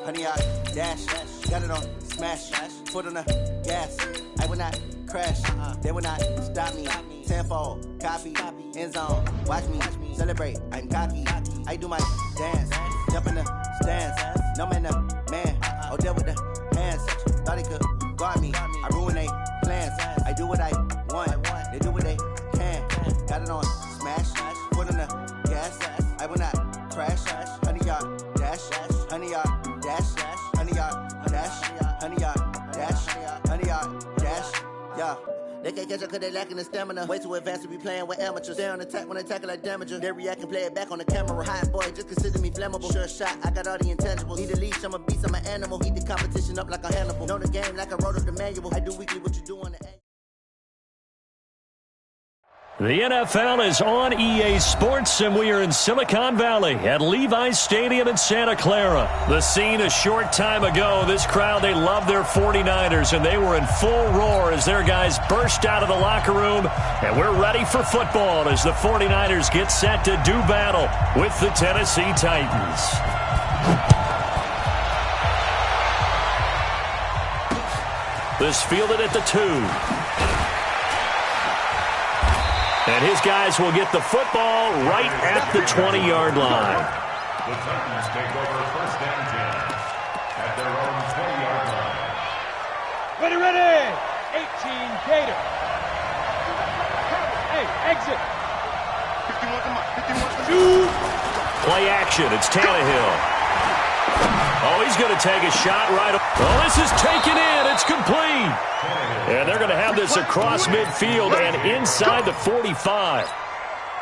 Honey, I dash, got it on smash, foot on the gas. I will not crash, they will not stop me. Tenfold, copy, end zone, watch me celebrate. I'm cocky, I do my dance, jump in the stands. No man, man, oh deal with the hands. Thought he could guard me, I ruin they plans. I do what I want, they do what they can. Got it on smash, foot on the gas. I will not crash, honey, y'all dash, honey, y'all dash, honey, y'all dash, honey, y'all dash, honey, y'all dash, yeah. They can't catch up because they lacking the stamina. Way too advanced to be playing with amateurs. They on attack when they tackle like damager. They react and play it back on the camera. Hot boy, just consider me flammable. Sure shot, I got all the intangibles. Need a leash, I'm a beast, I'm an animal. Heat the competition up like a Hannibal. Know the game like I wrote up the manual. I do weekly what you do on the A. The NFL is on EA Sports, and we are in Silicon Valley at Levi's Stadium in Santa Clara. The scene a short time ago. This crowd, they love their 49ers, and they were in full roar as their guys burst out of the locker room. And we're ready for football as the 49ers get set to do battle with the Tennessee Titans. This fielded at the 2. And his guys will get the football right at the 20-yard line. The Titans take over first and 10 at their own 20-yard line. Ready. 18 Gator. Hey, exit. 51, come on. 51. Play action. It's Tannehill. Oh, he's going to take a shot right. Oh, this is taken in. It's complete. And they're going to have this across midfield and inside the 45.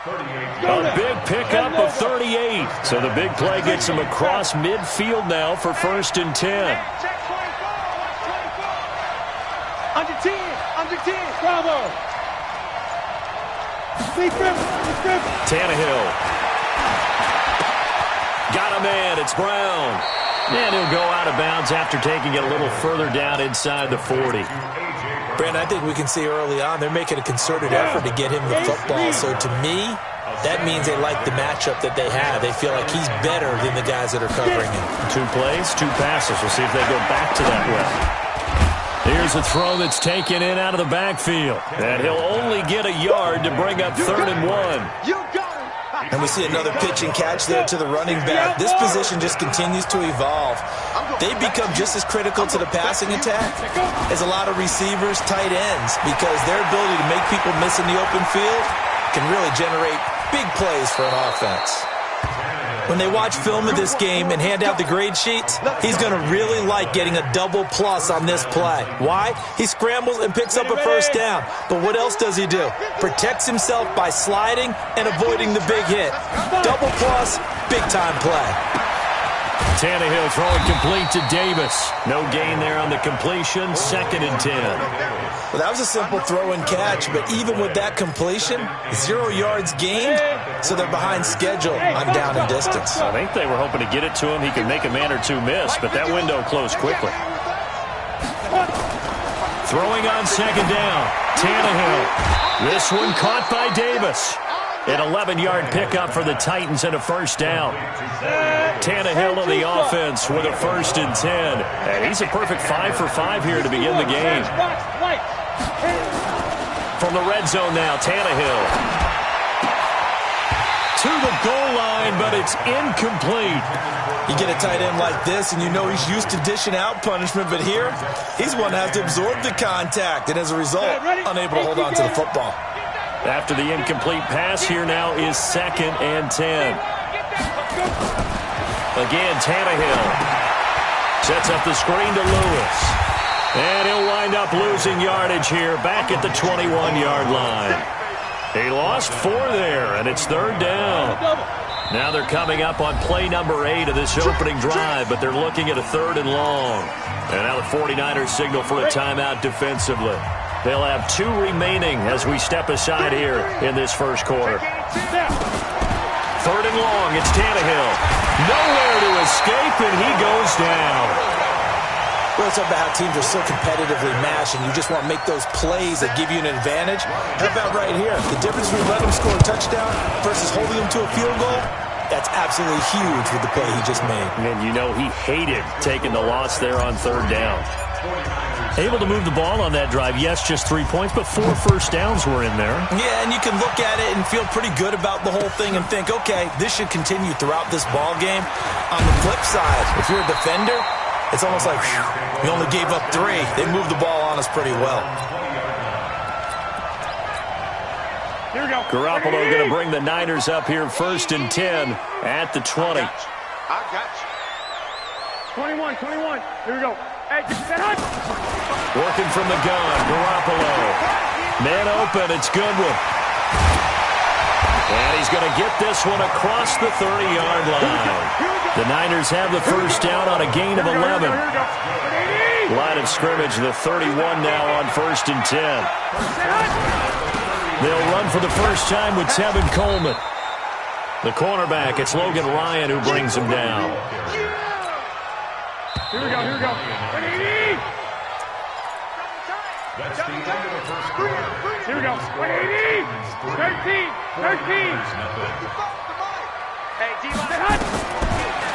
A big pickup of 38. So the big play gets him across midfield now for first and 10. Under 10. Bravo. Tannehill. Got a man. It's Brown. And he'll go out of bounds after taking it a little further down inside the 40. Brandon, I think we can see early on they're making a concerted effort to get him the football. So to me, that means they like the matchup that they have. They feel like he's better than the guys that are covering him. 2 plays, 2 passes. We'll see if they go back to that way. Here's a throw that's taken in out of the backfield. And he'll only get a yard to bring up 3rd and 1. And we see another pitch and catch there to the running back. This position just continues to evolve. They become just as critical to the passing attack as a lot of receivers, tight ends, because their ability to make people miss in the open field can really generate big plays for an offense. When they watch film of this game and hand out the grade sheets, he's going to really like getting a double plus on this play. Why? He scrambles and picks up a first down. But what else does he do? Protects himself by sliding and avoiding the big hit. Double plus, big-time play. Tannehill throwing complete to Davis. No gain there on the completion. 2nd and 10. Well, that was a simple throw and catch, but even with that completion, 0 yards gained, so they're behind schedule on down and distance. I think they were hoping to get it to him. He could make a man or 2 miss, but that window closed quickly. Throwing on 2nd down. Tannehill. This one caught by Davis. An 11-yard pickup for the Titans and a first down. Tannehill on the offense with a 1st and 10. And he's a perfect 5 for 5 here to begin the game. From the red zone now, Tannehill. To the goal line, but it's incomplete. You get a tight end like this, and you know he's used to dishing out punishment, but here, he's one that has to absorb the contact, and as a result, unable to hold on to the football. After the incomplete pass, here now is 2nd and 10. Again, Tannehill sets up the screen to Lewis. And he'll wind up losing yardage here back at the 21-yard line. He lost 4 there, and it's 3rd down. Now they're coming up on play number 8 of this opening drive, but they're looking at a 3rd and long. And now the 49ers signal for a timeout defensively. They'll have 2 remaining as we step aside here in this first quarter. 3rd and long, it's Tannehill. Nowhere to escape, and he goes down. Well, it's about how teams are so competitively matched, and you just want to make those plays that give you an advantage. How about right here? The difference between letting him score a touchdown versus holding him to a field goal, that's absolutely huge with the play he just made. And you know he hated taking the loss there on 3rd down. Able to move the ball on that drive. Yes, just 3 points, but 4 first downs were in there. Yeah, and you can look at it and feel pretty good about the whole thing and think, okay, this should continue throughout this ball game. On the flip side, if you're a defender, it's almost like, whew, we only gave up 3. They moved the ball on us pretty well. Here we go. Garoppolo going to bring the Niners up here 1st and 10 at the 20. I got you. 21. Here we go. Hey, Working from the gun, Garoppolo. Man open, it's Goodwin. And he's going to get this one across the 30-yard line. The Niners have the first down on a gain of 11. Line of scrimmage, the 31 now on 1st and 10. They'll run for the first time with Tevin Coleman. The cornerback, it's Logan Ryan who brings him down. Here we go. That's the end of the first quarter. Here we go. 180. 13.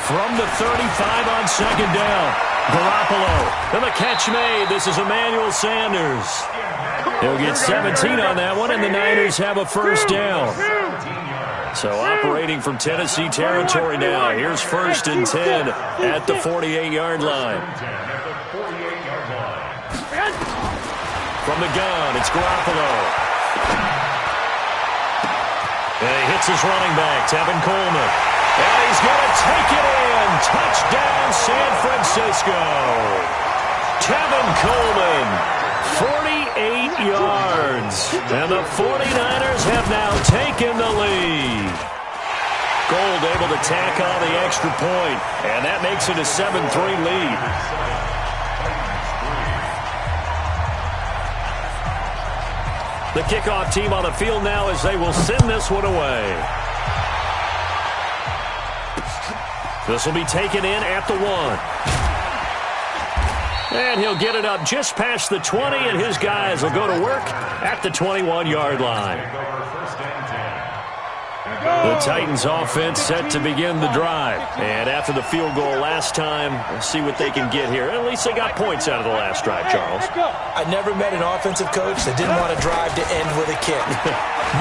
From the 35 on 2nd down. Garoppolo. And the catch made. This is Emmanuel Sanders. He'll get 17 on that one, and the Niners have a first down. So operating from Tennessee territory now. Here's 1st and 10 at the 48-yard line. From the gun, it's Garoppolo. And he hits his running back, Tevin Coleman. And he's going to take it in. Touchdown, San Francisco. Tevin Coleman, 48 yards. And the 49ers have now taken the lead. Gold able to tack on the extra point, and that makes it a 7-3 lead. The kickoff team on the field now as they will send this one away. This will be taken in at the 1. And he'll get it up just past the 20, and his guys will go to work at the 21-yard line. The Titans offense set to begin the drive. And after the field goal last time, we'll see what they can get here. At least they got points out of the last drive, Charles. I never met an offensive coach that didn't want to drive to end with a kick.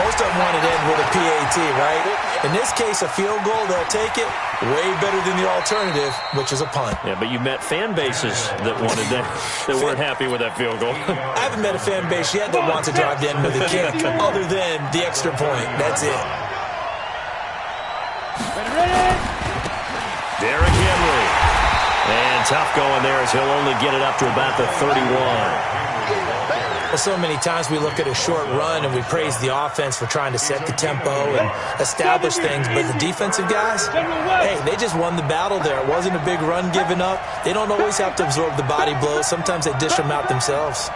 Most of them wanted to end with a PAT, right? In this case, a field goal, they'll take it. Way better than the alternative, which is a punt. Yeah, but you met fan bases that wanted that weren't happy with that field goal. I haven't met a fan base yet that wants to drive to end with a kick, other than the extra point. That's it. Derrick Henry. And tough going there as he'll only get it up to about the 31. Well, so many times we look at a short run and we praise the offense for trying to set the tempo and establish things, but the defensive guys, hey, they just won the battle there. It wasn't a big run given up. They don't always have to absorb the body blows. Sometimes they dish them out themselves.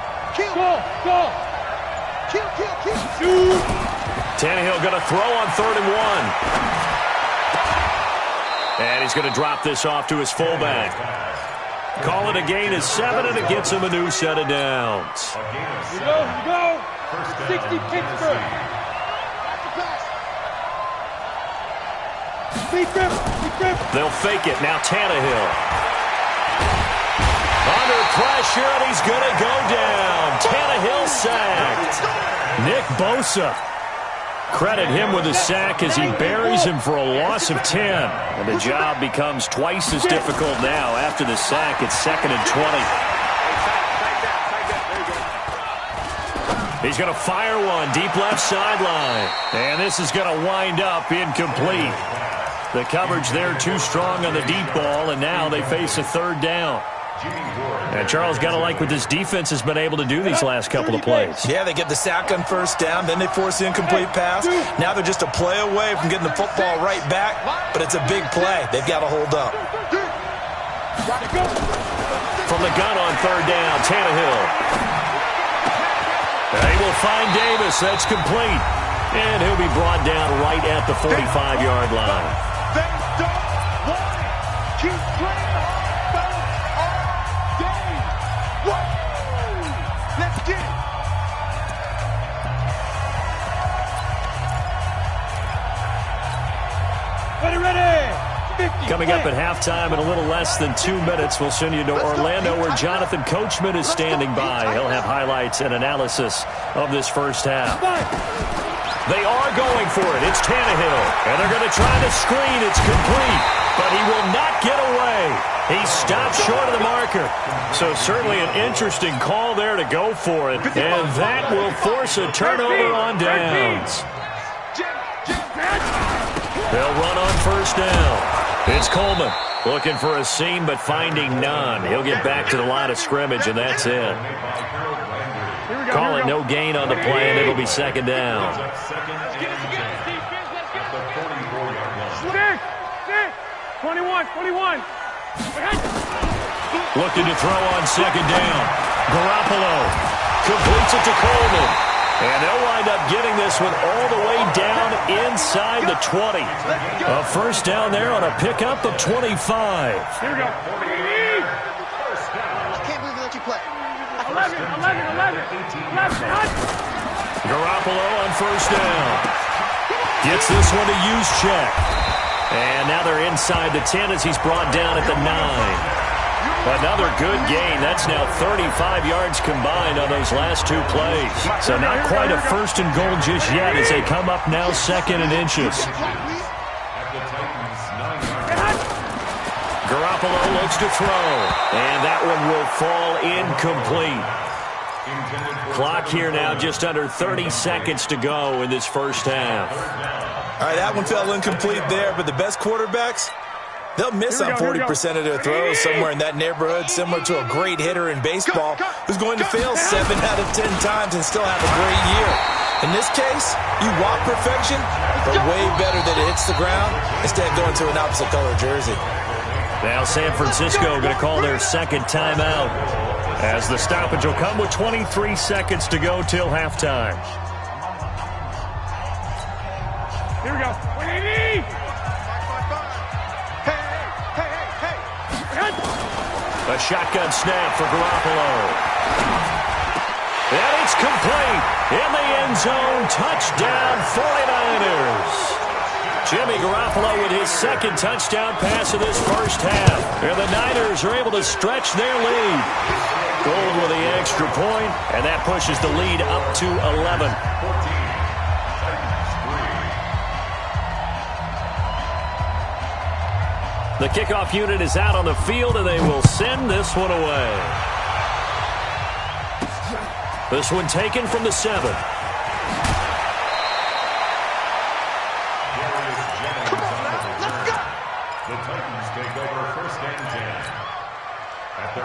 Tannehill going to throw on 3rd and 1. And he's going to drop this off to his fullback. Call it a gain of 7, and it gets him a new set of downs. You go. 60 Pittsburgh. They'll fake it. Now Tannehill. Under pressure, and he's going to go down. Tannehill sacked. Nick Bosa. Credit him with a sack as he buries him for a loss of 10. And the job becomes twice as difficult now. After the sack, it's 2nd and 20. He's going to fire one deep left sideline. And this is going to wind up incomplete. The coverage there too strong on the deep ball, and now they face a 3rd down. And Charles, got to like what this defense has been able to do these last couple of plays. Yeah, they get the sack on 1st down, then they force the incomplete pass. Now they're just a play away from getting the football right back, but it's a big play. They've got to hold up. From the gun on 3rd down, Tannehill. They will find Davis. That's complete. And he'll be brought down right at the 45-yard line. They don't want it. Keep playing hard all day. What? Let's get it. Ready. 50. Coming up at halftime in a little less than 2 minutes, we'll send you to Orlando where Jonathan Coachman is standing by. He'll have highlights and analysis of this first half. They are going for it. It's Tannehill. And they're going to try to screen. It's complete. But he will not get away. He stopped short of the marker. So certainly an interesting call there to go for it. And that will force a turnover on downs. They'll run on 1st down. It's Coleman looking for a seam but finding none. He'll get back to the line of scrimmage, and that's it. Calling but no gain on the play, and it'll be second down. Second and 10 at the 44-yard line. 21. Looking to throw on second down. Garoppolo completes it to Coleman. And they'll wind up getting this one all the way down inside the 20. A first down there on a pickup of 25. Here we go. I can't believe they let you play. 11. Garoppolo on first down. Gets this one to Juszczyk. And now they're inside the 10 as he's brought down at the 9. Another good gain. That's now 35 yards combined on those last two plays. So not quite a first and goal just yet as they come up now second and inches. Garoppolo looks to throw. And that one will fall incomplete. Clock here now just under 30 seconds to go in this first half. All right, that one fell incomplete there, but the best quarterbacks, they'll miss on 40% of their throws somewhere in that neighborhood, similar to a great hitter in baseball who's going to fail 7 out of 10 times and still have a great year. In this case, you want perfection, but way better that it hits the ground instead of going to an opposite color jersey. Now San Francisco going to call their second timeout as the stoppage will come with 23 seconds to go till halftime. Here we go. Hey. A shotgun snap for Garoppolo. And it's complete. In the end zone. Touchdown 49ers. Jimmy Garoppolo with his second touchdown pass of this first half. And the Niners are able to stretch their lead. Gold with the extra point, and that pushes the lead up to 11. The kickoff unit is out on the field, and they will send this one away. This one taken from the 7.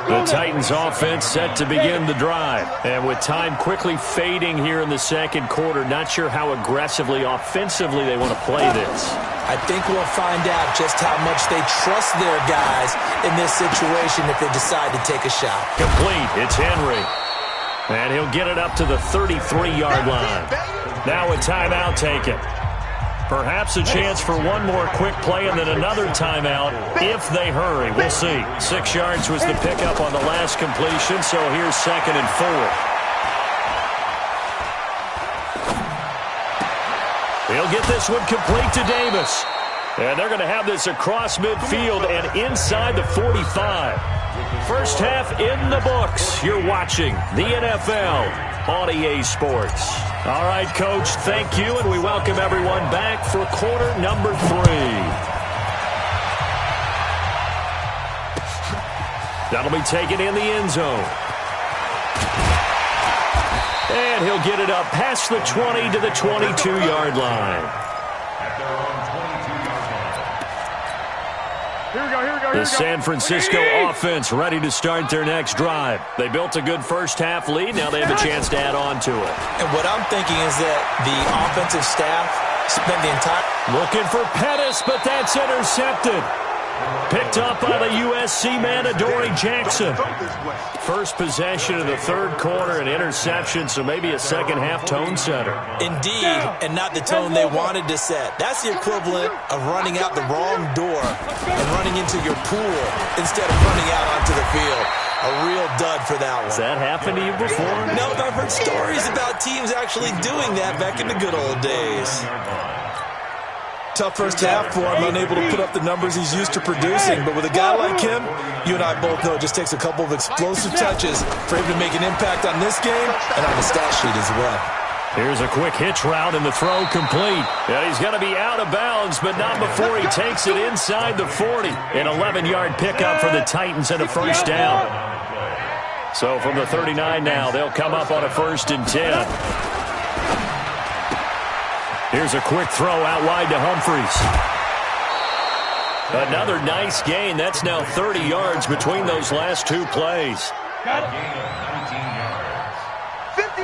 The Titans offense set to begin the drive. And with time quickly fading here in the second quarter, not sure how aggressively, offensively they want to play this. I think we'll find out just how much they trust their guys in this situation if they decide to take a shot. Complete. It's Henry. And he'll get it up to the 33-yard line. Now a timeout taken. Perhaps a chance for one more quick play and then another timeout if they hurry. We'll see. 6 yards was the pickup on the last completion, so here's 2nd and 4. He'll get this one complete to Davis. And they're going to have this across midfield and inside the 45. First half in the books. You're watching the NFL on EA Sports. All right, Coach, thank you, and we welcome everyone back for quarter number 3. That'll be taken in the end zone. And he'll get it up past the 20 to the 22-yard line. The San Francisco offense ready to start their next drive. They built a good first half lead. Now they have a chance to add on to it. And what I'm thinking is that the offensive staff spent the entire... Looking for Pettis, but that's intercepted. Picked up by the USC man, Adoree Jackson. First possession of the third quarter, an interception, so maybe a second half tone setter. Indeed, and not the tone they wanted to set. That's the equivalent of running out the wrong door and running into your pool instead of running out onto the field. A real dud for that one. Has that happened to you before? No, but I've heard stories about teams actually doing that back in the good old days. Tough first half for him, unable to put up the numbers he's used to producing. But with a guy like him, you and I both know it just takes a couple of explosive touches for him to make an impact on this game and on the stat sheet as well. Here's a quick hitch route and the throw complete. And he's going to be out of bounds, but not before he takes it inside the 40. An 11-yard pickup for the Titans and a first down. So from the 39 now, they'll come up on a 1st and 10. Here's a quick throw out wide to Humphries. Another nice gain. That's now 30 yards between those last two plays. Got it. 19 yards. 50.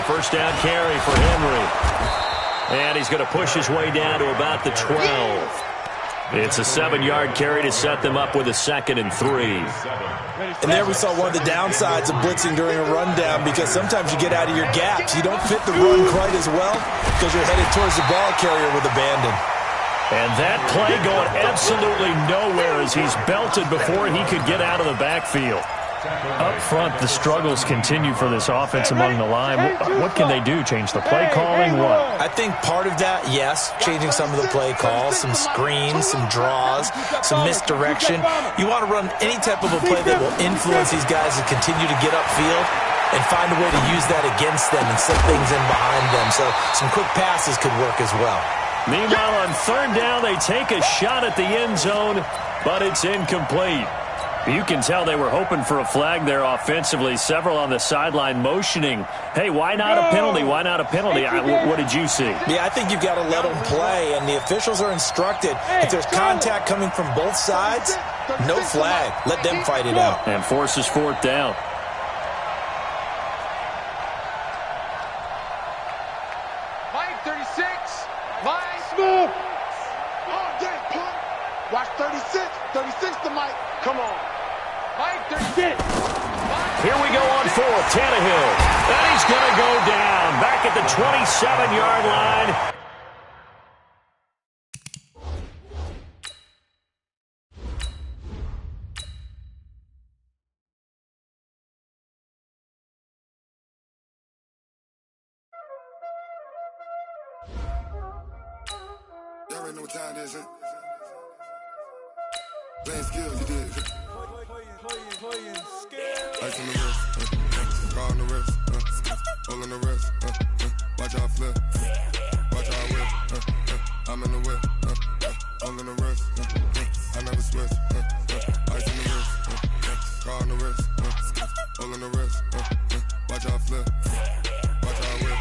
A first down carry for Henry. And he's going to push his way down to about the 12. It's a 7-yard carry to set them up with a 2nd and 3. And there we saw one of the downsides of blitzing during a rundown, because sometimes you get out of your gaps. You don't fit the run quite as well because you're headed towards the ball carrier with abandon. And that play going absolutely nowhere as he's belted before he could get out of the backfield. Up front, the struggles continue for this offense among the line. What can they do? Change the play calling? What? I think part of that, yes, changing some of the play calls, some screens, some draws, some misdirection. You want to run any type of a play that will influence these guys to continue to get upfield and find a way to use that against them and slip things in behind them. So some quick passes could work as well. Meanwhile, on 3rd down, they take a shot at the end zone, but it's incomplete. You can tell they were hoping for a flag there offensively. Several on the sideline motioning, hey, why not a penalty? Why not a penalty? What did you see? Yeah, I think you've got to let them play, and the officials are instructed. If there's contact coming from both sides, no flag. Let them fight it out. And forces 4th down. Mike 36. Mike. Smooth. Oh, damn, punk. Watch 36. 36 to Mike. Come on. Mike 36. Here we go on 4th. Tannehill. And he's going to go down. Back at the 27-yard line. Y'all already know what time it is, huh? Playing skills, you did. Playing skills. Ice on the wrist, car on the wrist, hole on the wrist, watch how I flip, watch how I whip, I'm in the whip, hole on the wrist, I never switch, ice on the wrist, car on the wrist, hole on the wrist, watch how I flip, watch how I whip,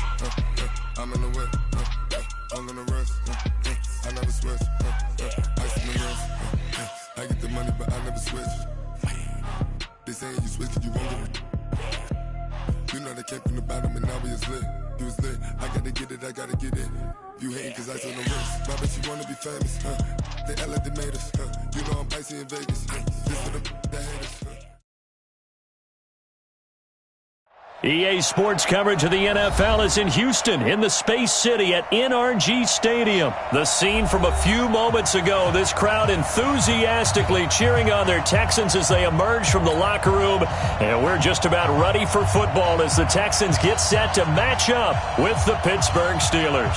I'm in the whip, hole on the wrist, I never switch, ice on the wrist. I get the money, but I never switch. They saying you switch and you won't get it. You know they came from the bottom and now we is lit. You was lit, I gotta get it, I gotta get it. You hating cause ice on the wrist. Why bet you wanna be famous, They act like they made us, You know I'm icy in Vegas, This for the that hate us, EA Sports coverage of the NFL is in Houston, in the Space City at NRG Stadium. The scene from a few moments ago, this crowd enthusiastically cheering on their Texans as they emerge from the locker room. And we're just about ready for football as the Texans get set to match up with the Pittsburgh Steelers.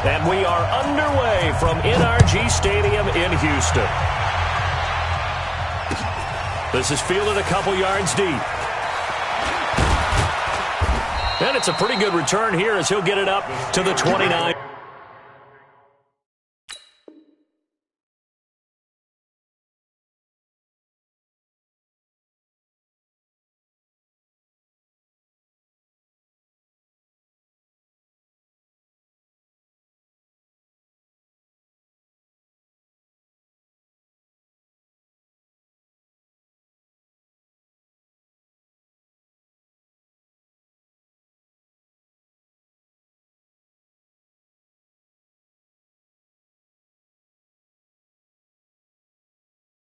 And we are underway from NRG Stadium in Houston. This is fielded a couple yards deep. And it's a pretty good return here as he'll get it up to the 29.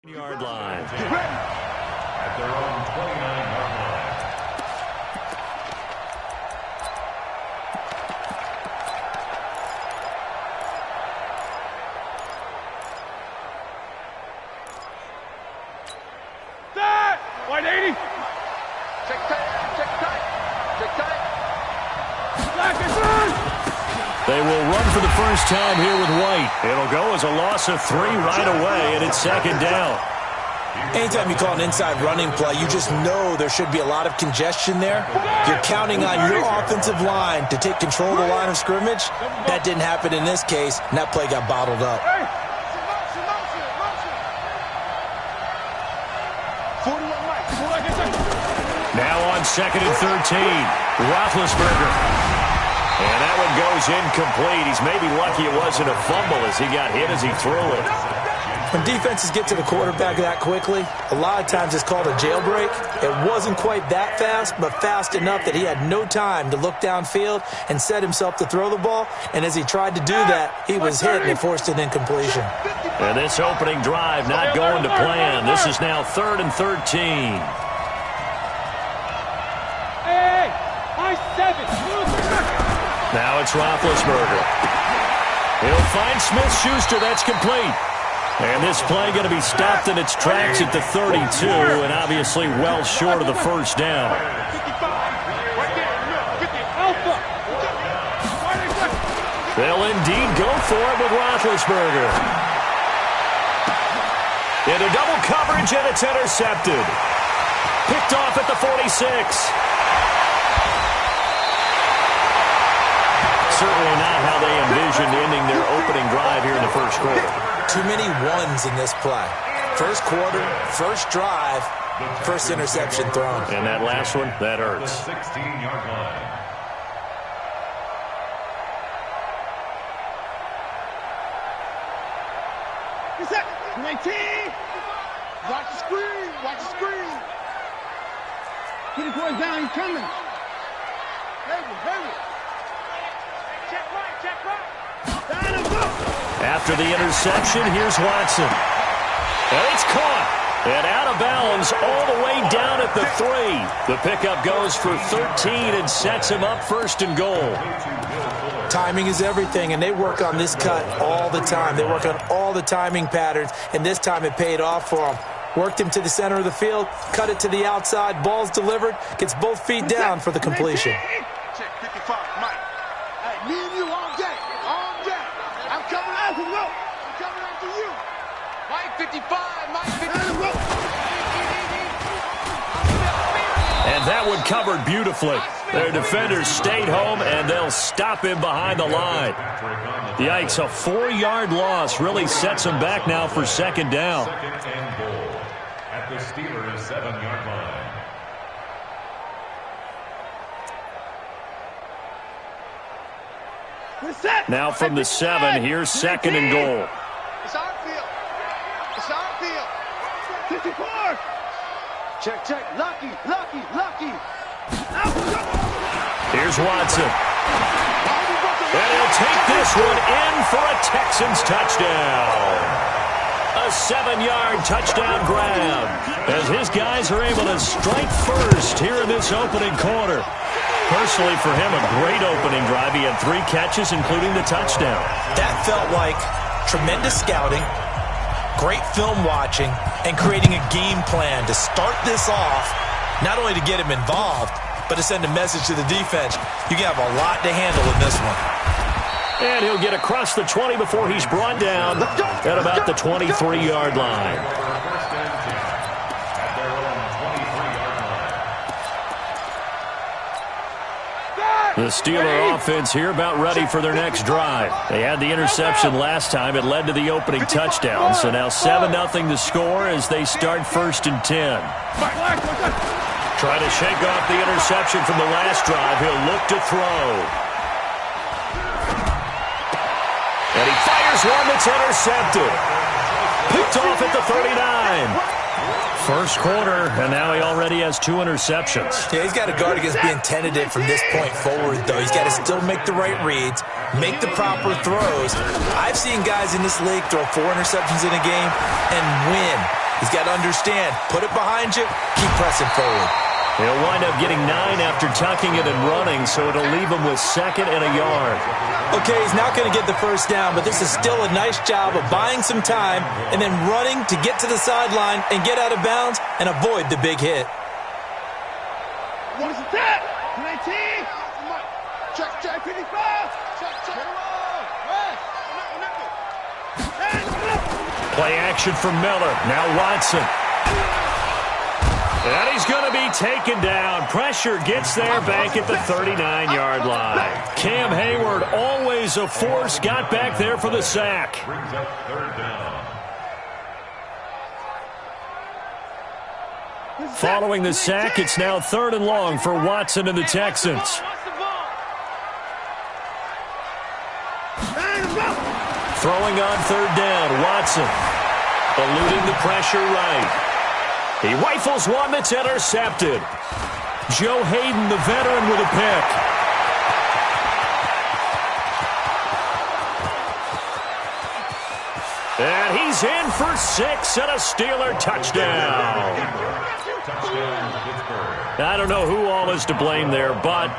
Yard line. At their own 29-yard line. Set! 180. Check tight. Check tight. Check tight. Black is on. They will run for the first time here with White. It'll go as a loss of 3 right away, and it's 2nd down. Anytime you call an inside running play, you just know there should be a lot of congestion there. You're counting on your offensive line to take control of the line of scrimmage. That didn't happen in this case, and that play got bottled up. Now on 2nd and 13, Roethlisberger. And that one goes incomplete. He's maybe lucky it wasn't a fumble as he got hit as he threw it. When defenses get to the quarterback that quickly, a lot of times it's called a jailbreak. It wasn't quite that fast, but fast enough that he had no time to look downfield and set himself to throw the ball. And as he tried to do that, he was hit and it forced an incompletion. And this opening drive not going to plan. This is now 3rd and 13. Hey, I 7. Now it's Roethlisberger. He'll find Smith-Schuster. That's complete. And this play going to be stopped in its tracks at the 32, and obviously well short of the first down. They'll indeed go for it with Roethlisberger. Into double coverage, and it's intercepted. Picked off at the 46. Certainly not how they envisioned ending their opening drive here in the first quarter. Too many ones in this play. First quarter, first drive, first interception thrown. And that last one, that hurts. 16-yard line. Is that 19? Watch the screen. Watch the screen. Get his boys down. He's coming. Hurry. Check right. Down and go. After the interception, here's Watson. And it's caught. And out of bounds all the way down at the 3. The pickup goes for 13 and sets him up 1st and goal. Timing is everything, and they work on this cut all the time. They work on all the timing patterns, and this time it paid off for them. Worked him to the center of the field, cut it to the outside, ball's delivered, gets both feet down for the completion. Check 55, Mike. Hey, me and you all day. I'm coming after you. I'm coming after you. Mike 55, Mike 55. And that one covered beautifully. Their defenders stayed home, and they'll stop him behind the line. Yikes, a 4-yard loss really sets them back now for 2nd down. 2nd and goal at the Steelers' 7-yard line. Now from the 7, here's 2nd and goal. It's our field. 54. Check. Lucky. Here's Watson. And he'll take this one in for a Texans touchdown. A 7-yard touchdown grab as his guys are able to strike first here in this opening quarter. Personally, for him, a great opening drive. He had 3 catches, including the touchdown. That felt like tremendous scouting, great film watching, and creating a game plan to start this off, not only to get him involved, but to send a message to the defense. You have a lot to handle in this one. And he'll get across the 20 before he's brought down at about the 23-yard line. The Steeler offense here about ready for their next drive. They had the interception last time. It led to the opening touchdown. So now 7-0 to score as they start 1st and 10. Try to shake off the interception from the last drive. He'll look to throw. And he fires one that's intercepted. Picked off at the 39. First quarter, and now he already has 2 interceptions. Yeah, he's got to guard against being tentative from this point forward, though. He's got to still make the right reads, make the proper throws. I've seen guys in this league throw 4 interceptions in a game and win. He's got to understand, put it behind you, keep pressing forward. He'll wind up getting 9 after tucking it and running, so it'll leave him with 2nd and a yard. Okay, he's not going to get the first down, but this is still a nice job of buying some time and then running to get to the sideline and get out of bounds and avoid the big hit. What is that? 19. Check 55. Check. Play action from Miller. Now Watson. And he's going to be taken down. Pressure gets there back at the 39-yard line. Cam Hayward, always a force, got back there for the sack. Brings up 3rd down. Following the sack, it's now 3rd and long for Watson and the Texans. Throwing on third down, Watson. Eluding the pressure right. He rifles one that's intercepted. Joe Hayden, the veteran, with a pick. And he's in for 6 and a Steeler touchdown. I don't know who all is to blame there, but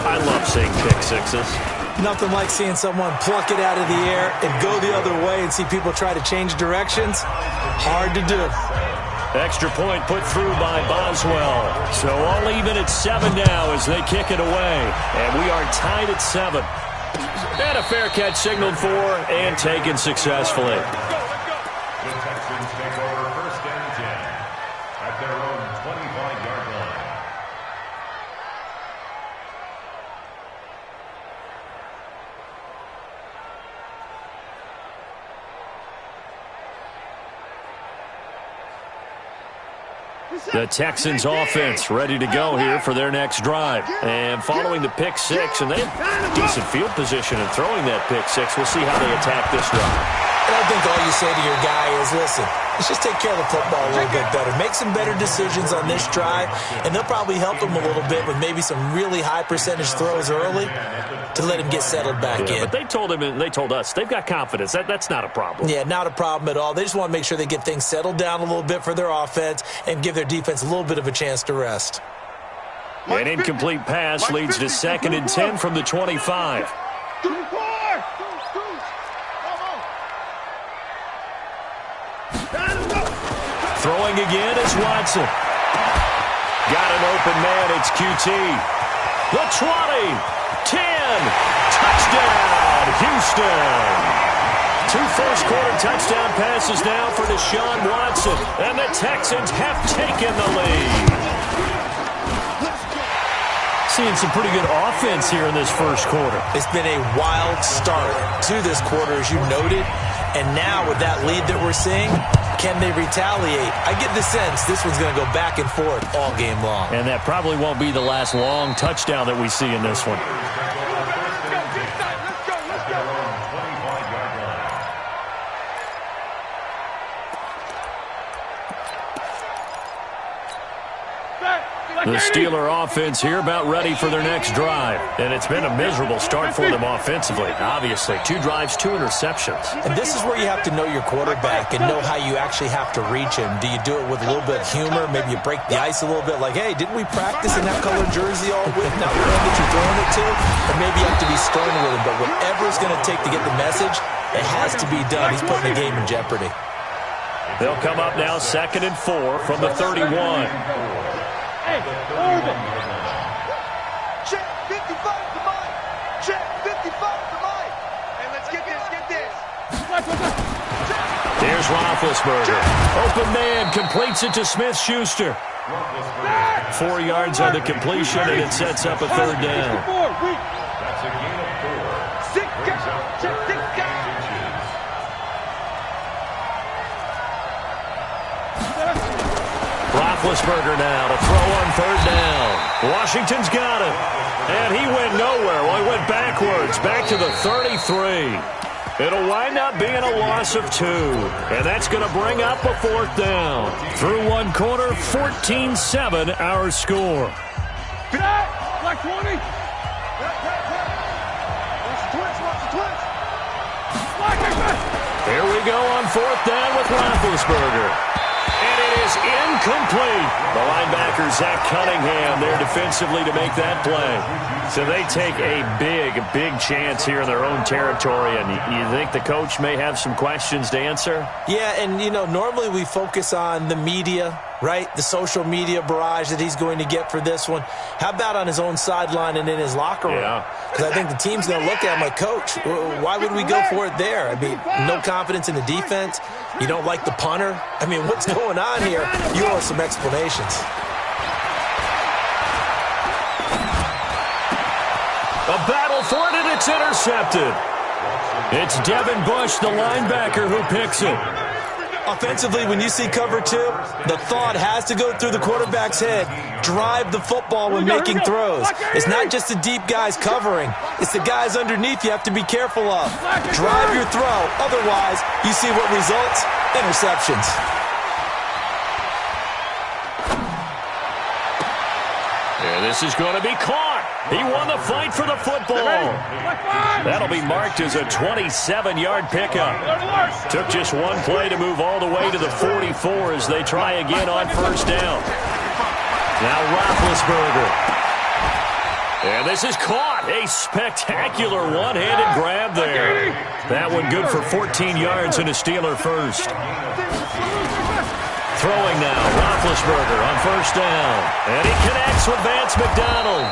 I love seeing pick sixes. Nothing like seeing someone pluck it out of the air and go the other way and see people try to change directions. Hard to do. Extra point put through by Boswell. So all even at 7 now as they kick it away. And we are tied at 7. And a fair catch signaled for and taken successfully. The Texans take over 1st and 10 at their own 25-yard line. The Texans offense ready to go here for their next drive. And following the pick 6, and they have decent field position in throwing that pick 6. We'll see how they attack this drive. And I think all you say to your guy is, listen, let's just take care of the football a little bit better. Make some better decisions on this drive, and they'll probably help him a little bit with maybe some really high percentage throws early to let him get settled back in. But they told him and they told us they've got confidence. That's not a problem. Yeah, not a problem at all. They just want to make sure they get things settled down a little bit for their offense and give their defense a little bit of a chance to rest. An incomplete pass leads to 2nd and 10 from the 25. Throwing again is Watson. Got an open man. It's QT. The 20. 10. Touchdown, Houston. 2 first-quarter touchdown passes now for Deshaun Watson. And the Texans have taken the lead. Seeing some pretty good offense here in this first quarter. It's been a wild start to this quarter, as you noted. And now with that lead that we're seeing, can they retaliate? I get the sense this one's going to go back and forth all game long. And that probably won't be the last long touchdown that we see in this one. The Steeler offense here about ready for their next drive. And it's been a miserable start for them offensively. Obviously, 2 drives, 2 interceptions. And this is where you have to know your quarterback and know how you actually have to reach him. Do you do it with a little bit of humor? Maybe you break the ice a little bit like, hey, didn't we practice in that colored jersey all week? Now the one that you're throwing it to? Or maybe you have to be stern with him. But whatever it's going to take to get the message, it has to be done. He's putting the game in jeopardy. They'll come up now 2nd and 4 from the 31. Hey, Urban. Check 55 to Mike. Check 55 to Mike. Hey, let's get this. Here's Roethlisberger. Open man, completes it to Smith-Schuster. 4 yards on the completion, and it sets up a 3rd down. That's a gain of 4. 6 guys. Check 6 guys. Roethlisberger now to throw on 3rd down. Washington's got it. And he went nowhere. Well, he went backwards, back to the 33. It'll wind up being a loss of 2. And that's going to bring up a 4th down. Through 1 quarter, 14-7 our score. Black 20. Here we go on 4th down with Roethlisberger. And it is incomplete. The linebacker, Zach Cunningham, there defensively to make that play. So they take a big chance here in their own territory. And you think the coach may have some questions to answer? Yeah, and, you know, normally we focus on the media, right? The social media barrage that he's going to get for this one. How about on his own sideline and in his locker room? Yeah. Because I think the team's going to look at him like, Coach, why would we go for it there? I mean, no confidence in the defense. You don't like the punter? I mean, what's going on here? You owe us some explanations. A battle for it, and it's intercepted. It's Devin Bush, the linebacker, who picks it. Offensively, when you see cover 2, the thought has to go through the quarterback's head. Drive the football when making throws. It's not just the deep guys covering. It's the guys underneath you have to be careful of. Drive your throw. Otherwise, you see what results? Interceptions. And this is going to be caught. He won the fight for the football. That'll be marked as a 27-yard pickup. Took just one play to move all the way to the 44 as they try again on first down. Now Roethlisberger. And this is caught. A spectacular one-handed grab there. That one good for 14 yards and a Steeler first. Throwing now, Roethlisberger on first down. And he connects with Vance McDonald.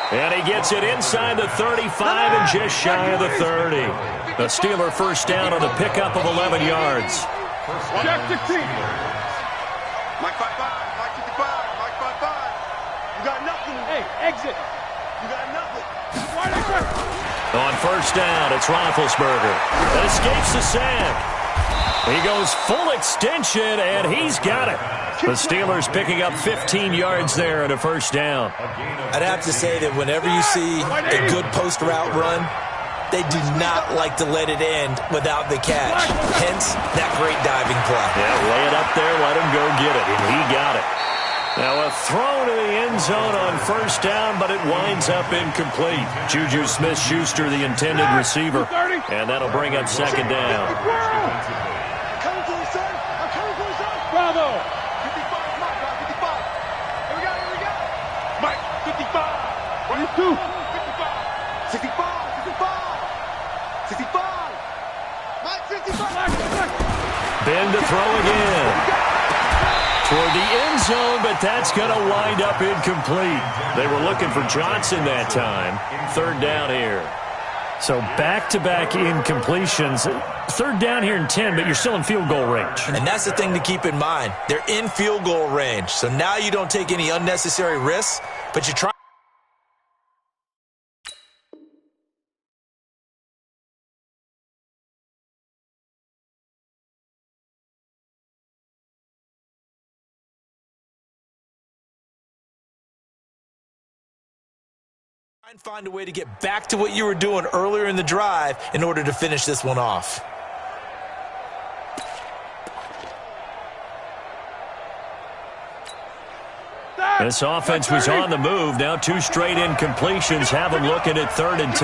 And he gets it inside the 35 and just shy of the 30. The Steeler first down on the pickup of 11 yards. Check the team. Mike 5-5, Mike 55, Mike 5-5. You got nothing. Hey, exit. You got nothing. On first down, it's Roethlisberger. That escapes the sack. He goes full extension, and he's got it. The Steelers picking up 15 yards there at a first down. I'd have to say that whenever you see a good post route run, they do not like to let it end without the catch. Hence, that great diving play. Yeah, lay it up there, let him go get it, and he got it. Now a throw to the end zone on first down, but it winds up incomplete. Juju Smith-Schuster, the intended receiver, and that'll bring up second down. Bravo. 55, Mike, 55. Here we go. Mike, 55. You too. 55. 65, 65. 65. Mike, 55. Ben to throw again. Toward the end zone, but that's going to wind up incomplete. They were looking for Johnson that time. Third down here. So back-to-back incompletions. Third down here in 10, but you're still in field goal range. And that's the thing to keep in mind. They're in field goal range. So now you don't take any unnecessary risks, but you try. And find a way to get back to what you were doing earlier in the drive in order to finish this one off. This offense was on the move. Now 2 straight incompletions have them looking at 3rd and 10.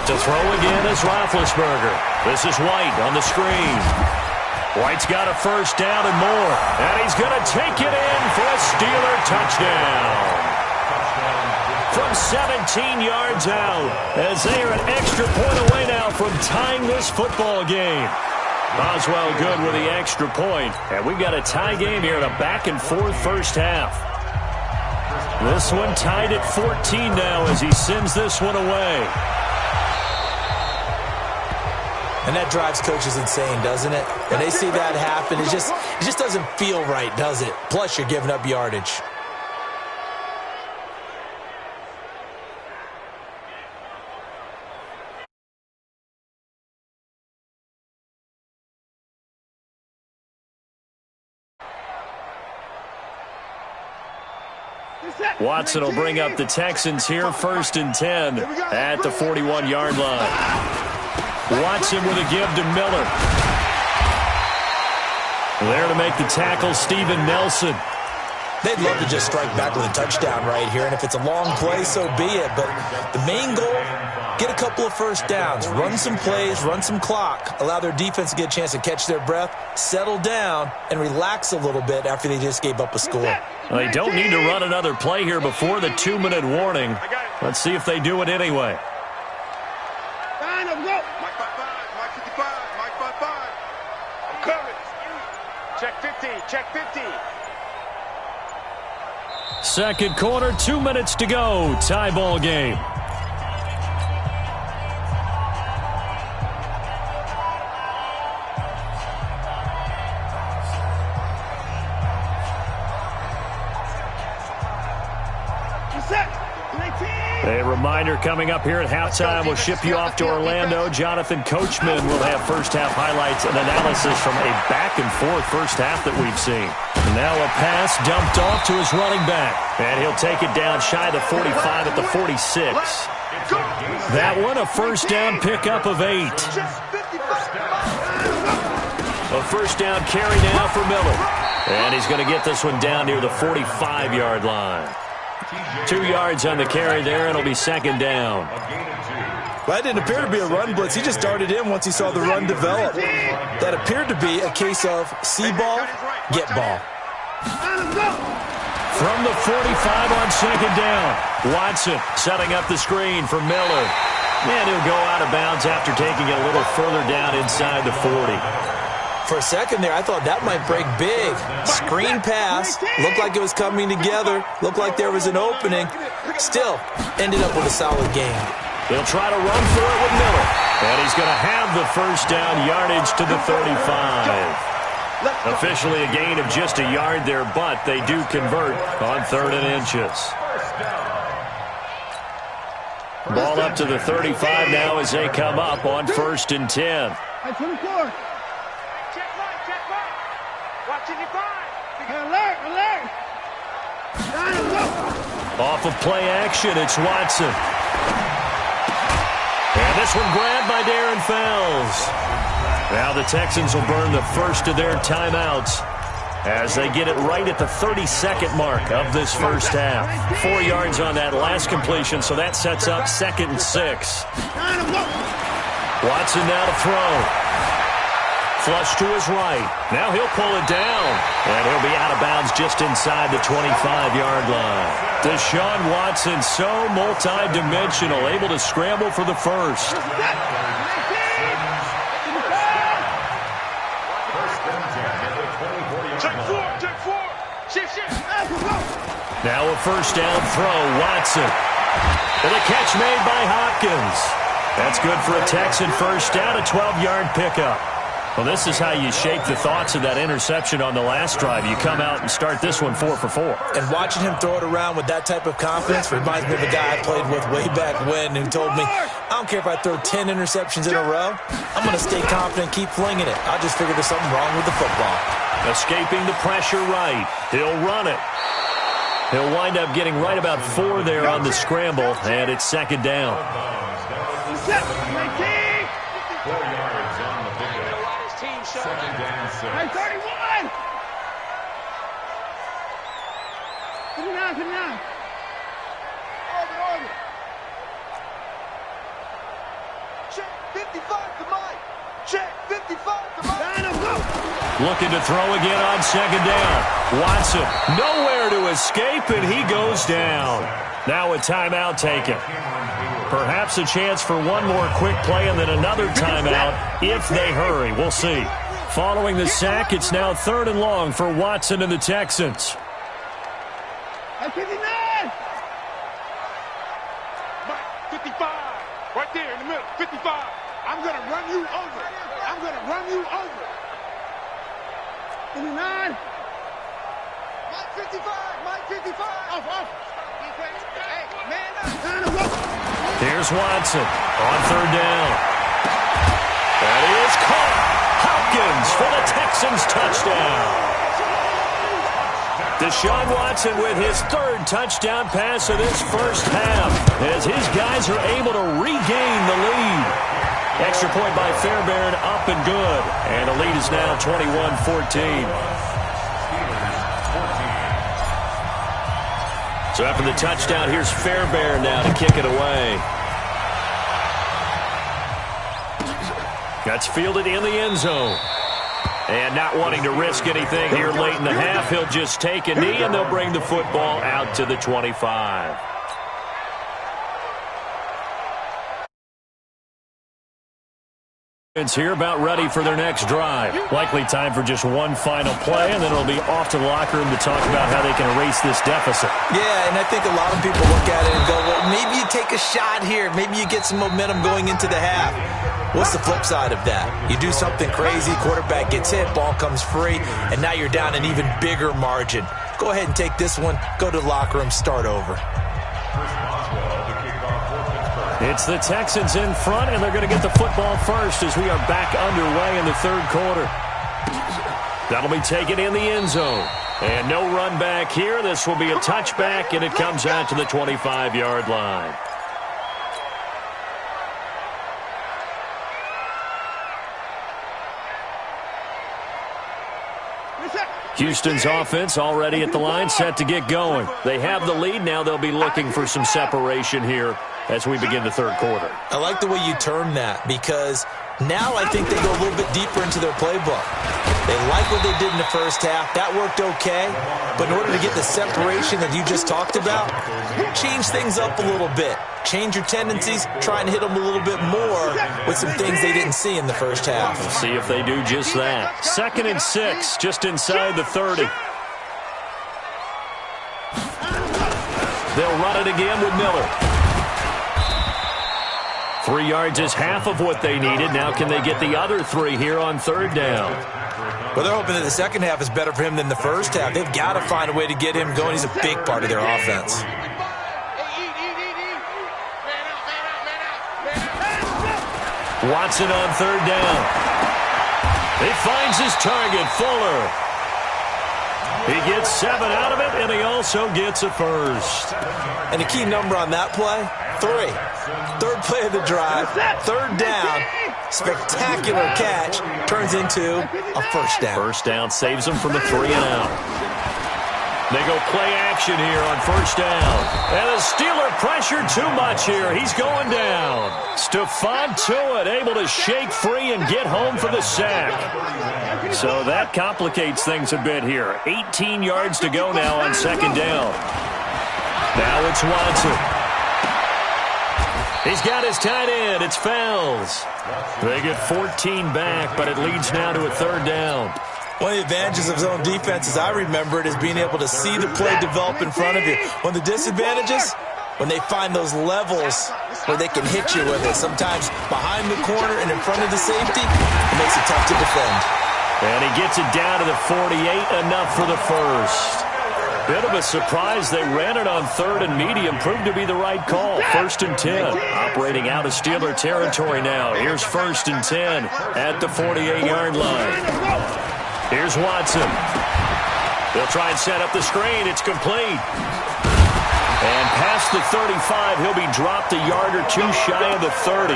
To throw again is Roethlisberger. This is White on the screen. White's got a first down and more. And he's going to take it in for a Steeler touchdown. From 17 yards out, as they are an extra point away now from tying this football game. Boswell good with the extra point, and we've got a tie game here in a back-and-forth first half. This one tied at 14 now as he sends this one away. And that drives coaches insane, doesn't it? When they see that happen, it just doesn't feel right, does it? Plus, you're giving up yardage. Watson will bring up the Texans here, 1st and 10 at the 41-yard line. Watson with a give to Miller. There to make the tackle, Steven Nelson. They'd love to just strike back with a touchdown right here, and if it's a long play, so be it. But the main goal, get a couple of first downs, run some plays, run some clock, allow their defense to get a chance to catch their breath, settle down, and relax a little bit after they just gave up a score. Well, they don't need to run another play here before the 2-minute warning. Let's see if they do it anyway. Mike 55, Mike 55, Mike 55. I'm coming. Check 50, check 50. Second quarter, 2 minutes to go. Tie ball game. A reminder coming up here at halftime. We'll ship you off to Orlando. Jonathan Coachman will have first-half highlights and analysis from a back-and-forth first half that we've seen. Now a pass dumped off to his running back. And he'll take it down shy of the 45 at the 46. That one, a first down pickup of 8. A first down carry now for Miller. And he's going to get this one down near the 45-yard line. 2 yards on the carry there, and it'll be second down. That didn't appear to be a run blitz. He just darted in once he saw the run develop. That appeared to be a case of see ball, get ball. From the 45 on second down, Watson setting up the screen for Miller. And he'll go out of bounds after taking it a little further down inside the 40. For a second there, I thought that might break big. Screen pass, looked like it was coming together, looked like there was an opening. Still, ended up with a solid game. They'll try to run for it with Miller. And he's going to have the first down, yardage to the 35. Officially a gain of just a yard there, but they do convert on 3rd and inches. Ball up to the 35 now as they come up on 1st and 10. Off of play action, it's Watson. And this one grabbed by Darren Fells. Now the Texans will burn the first of their timeouts as they get it right at the 32nd mark of this first half. 4 yards on that last completion, so that sets up 2nd and 6. Watson now to throw. Flush to his right. Now he'll pull it down. And he'll be out of bounds just inside the 25-yard line. Deshaun Watson, so multi-dimensional, able to scramble for the first. Now a first down throw, Watson. And a catch made by Hopkins. That's good for a Texan first down, a 12-yard pickup. Well, this is how you shake the thoughts of that interception on the last drive. You come out and start this one 4 for 4. And watching him throw it around with that type of confidence reminds me of a guy I played with way back when who told me, I don't care if I throw 10 interceptions in a row. I'm going to stay confident, keep flinging it. I just figured there's something wrong with the football. Escaping the pressure right. He'll run it. He'll wind up getting right about 4 there on the scramble, and it's second down. 4 yards on the pickup. Second and 6. Hey, 31! 59. Over. Check 55 to Mike. Check 55 to Mike. Looking to throw again on second down. Watson, nowhere to escape, and he goes down. Now a timeout taken. Perhaps a chance for one more quick play and then another timeout if they hurry. We'll see. Following the sack, it's now 3rd and long for Watson and the Texans. 59! Mike, 55. Right there in the middle, 55. I'm going to run you over. I'm going to run you over. 59! Mike, 55. Mike, 55. Off. Hey, man up. Here's Watson on 3rd down. That is caught. Hopkins for the Texans touchdown. Deshaun Watson with his 3rd touchdown pass of this first half as his guys are able to regain the lead. Extra point by Fairbairn, up and good. And the lead is now 21-14. So after the touchdown, here's Fairbairn now to kick it away. That's fielded in the end zone. And not wanting to risk anything here late in the half, he'll just take a knee and they'll bring the football out to the 25. Here about ready for their next drive. Likely time for just one final play, and then it'll be off to the locker room to talk about how they can erase this deficit. Yeah, and I think a lot of people look at it and go, well, maybe you take a shot here. Maybe you get some momentum going into the half. What's the flip side of that? You do something crazy, quarterback gets hit, ball comes free, and now you're down an even bigger margin. Go ahead and take this one, go to the locker room, start over. Chris Boswell, the kicker. It's the Texans in front, and they're going to get the football first as we are back underway in the third quarter. That'll be taken in the end zone. And no run back here. This will be a touchback, and it comes out to the 25-yard line. Houston's offense already at the line, set to get going. They have the lead. Now they'll be looking for some separation here as we begin the third quarter. I like the way you termed that, because now I think they go a little bit deeper into their playbook. They like what they did in the first half. That worked okay. But in order to get the separation that you just talked about, change things up a little bit. Change your tendencies, try and hit them a little bit more with some things they didn't see in the first half. We'll see if they do just that. 2nd and 6, just inside the 30. They'll run it again with Miller. 3 yards is half of what they needed. Now can they get the other 3 here on 3rd down? Well, they're hoping that the second half is better for him than the first half. They've got to find a way to get him going. He's a big part of their offense. Watson on 3rd down. He finds his target, Fuller. He gets 7 out of it, and he also gets a first. And the key number on that play, 3. 3rd play of the drive, 3rd down, spectacular catch, turns into a first down. First down saves them from the 3 and out. They go play action here on 1st down. And the Steeler pressure too much here. He's going down. Stephon Tuitt able to shake free and get home for the sack. So that complicates things a bit here. 18 yards to go now on 2nd down. Now it's Watson. He's got his tight end. It's Fells. They get 14 back, but it leads now to a 3rd down. One of the advantages of zone defense, as I remember it, is being able to see the play develop in front of you. One of the disadvantages, when they find those levels where they can hit you with it, sometimes behind the corner and in front of the safety, it makes it tough to defend. And he gets it down to the 48, enough for the first. Bit of a surprise. They ran it on 3rd and medium. Proved to be the right call. 1st and 10. Operating out of Steeler territory now. Here's 1st and 10 at the 48-yard line. Here's Watson. They'll try and set up the screen. It's complete. And past the 35, he'll be dropped a yard or 2 shy of the 30.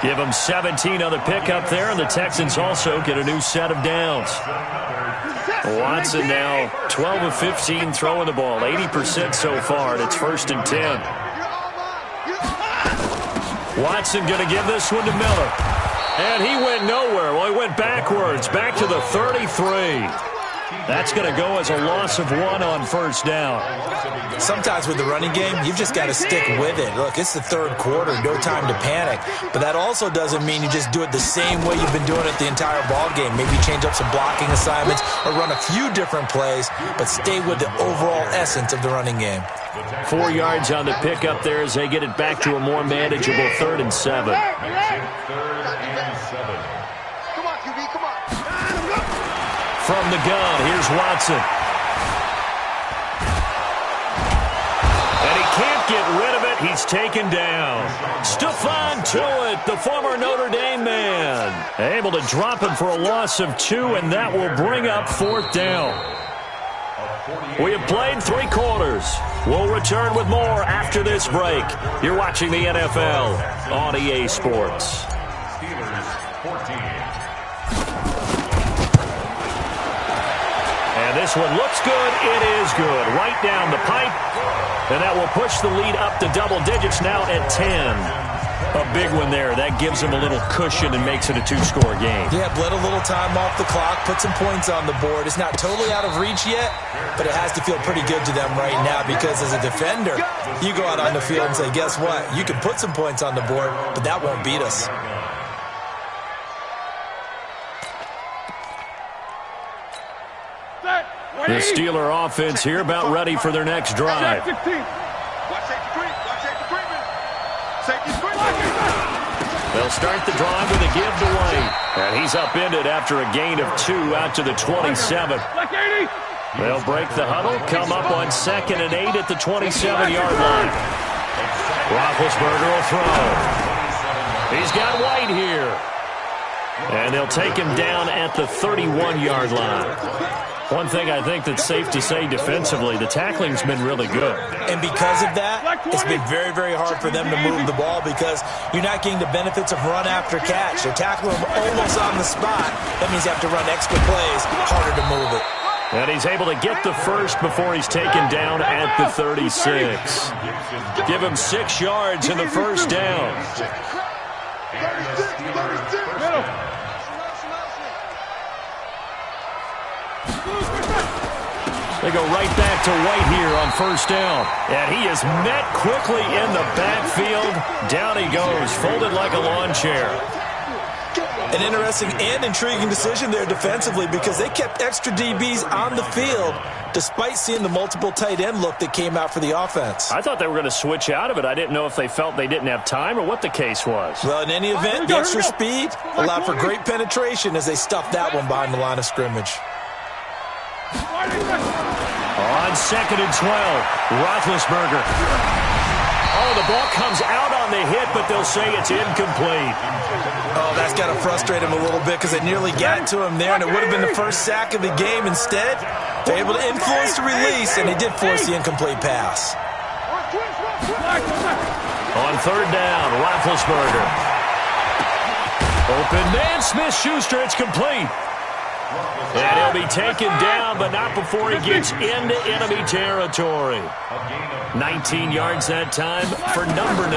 Give him 17 on the pickup there, and the Texans also get a new set of downs. Watson now 12 of 15 throwing the ball, 80% so far, and it's 1st and 10. Watson going to give this one to Miller. And he went nowhere. Well, he went backwards, back to the 33. That's going to go as a loss of 1 on 1st down. Sometimes with the running game, you've just got to stick with it. Look, it's the 3rd quarter, no time to panic. But that also doesn't mean you just do it the same way you've been doing it the entire ball game. Maybe change up some blocking assignments or run a few different plays, but stay with the overall essence of the running game. 4 yards on the pickup there as they get it back to a more manageable 3rd and 7. From the gun, here's Watson. And he can't get rid of it. He's taken down. Stephon Tuitt, the former Notre Dame man, able to drop him for a loss of 2, and that will bring up 4th down. We have played 3 quarters. We'll return with more after this break. You're watching the NFL on EA Sports. And this one looks good. It is good. Right down the pipe. And that will push the lead up to double digits now at 10. A big one there. That gives them a little cushion and makes it a 2-score game. Yeah, bled a little time off the clock, put some points on the board. It's not totally out of reach yet, but it has to feel pretty good to them right now because as a defender, you go out on the field and say, guess what? You can put some points on the board, but that won't beat us. The Steeler offense here about ready for their next drive. They'll start the drive with a give to White. And he's upended after a gain of 2 out to the 27. They'll break the huddle, come up on 2nd and 8 at the 27-yard line. Roethlisberger will throw. He's got White here. And they'll take him down at the 31-yard line. One thing I think that's safe to say defensively, the tackling's been really good. And because of that, it's been very, very hard for them to move the ball because you're not getting the benefits of run after catch. They're tackling him almost on the spot. That means you have to run extra plays, harder to move it. And he's able to get the first before he's taken down at the 36. Give him 6 yards in the first down. 36. They go right back to White here on first down. And he is met quickly in the backfield. Down he goes, folded like a lawn chair. An interesting and intriguing decision there defensively because they kept extra DBs on the field despite seeing the multiple tight end look that came out for the offense. I thought they were going to switch out of it. I didn't know if they felt they didn't have time or what the case was. Well, in any event, the extra speed allowed for great penetration as they stuffed that one behind the line of scrimmage. On 2nd and 12, Roethlisberger. Oh, the ball comes out on the hit, but they'll say it's incomplete. Oh, that's got to frustrate him a little bit because they nearly got to him there, and it would have been the first sack of the game. Instead, they're able to influence the release, and they did force the incomplete pass. On 3rd down, Roethlisberger. Open man, Smith-Schuster, it's complete. And he'll be taken down, but not before he gets into enemy territory. 19 yards that time for number 19.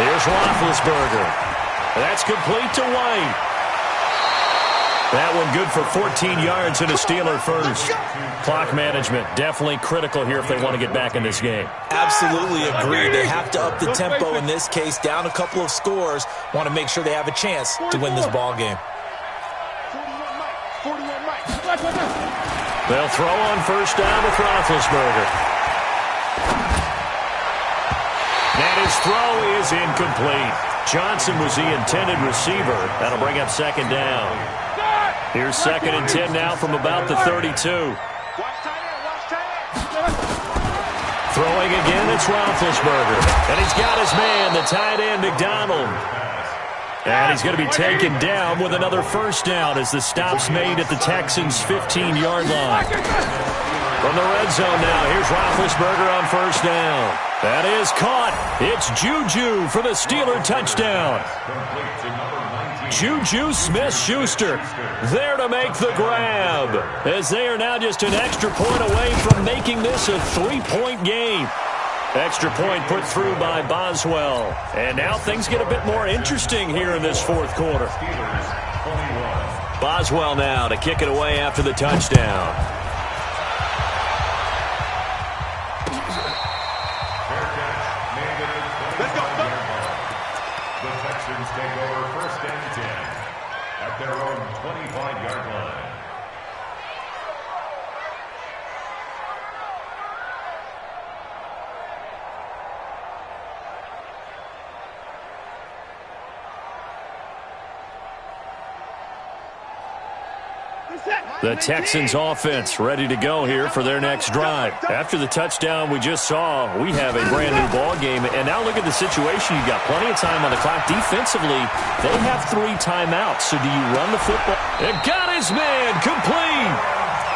Here's Roethlisberger. That's complete to White. That one good for 14 yards and a Steeler first. Clock management definitely critical here if they want to get back in this game. Absolutely agree. They have to up the tempo in this case, down a couple of scores. Want to make sure they have a chance to win this ball game. They'll throw on first down with Roethlisberger. And his throw is incomplete. Johnson was the intended receiver. That'll bring up 2nd down. Here's 2nd and 10 now from about the 32. Throwing again, it's Roethlisberger. And he's got his man, the tight end, McDonald. And he's going to be taken down with another first down as the stop's made at the Texans' 15-yard line. From the red zone now, here's Roethlisberger on first down. That is caught. It's Juju for the Steeler touchdown. Juju Smith-Schuster there to make the grab as they are now just an extra point away from making this a 3-point game. Extra point put through by Boswell. And now things get a bit more interesting here in this 4th quarter. Boswell now to kick it away after the touchdown. The Texans take over 1st and 10 at their own 25-yard line. The Texans offense ready to go here for their next drive. After the touchdown we just saw, we have a brand new ball game. And now look at the situation. You've got plenty of time on the clock. Defensively, they have 3 timeouts. So do you run the football? And got his man complete.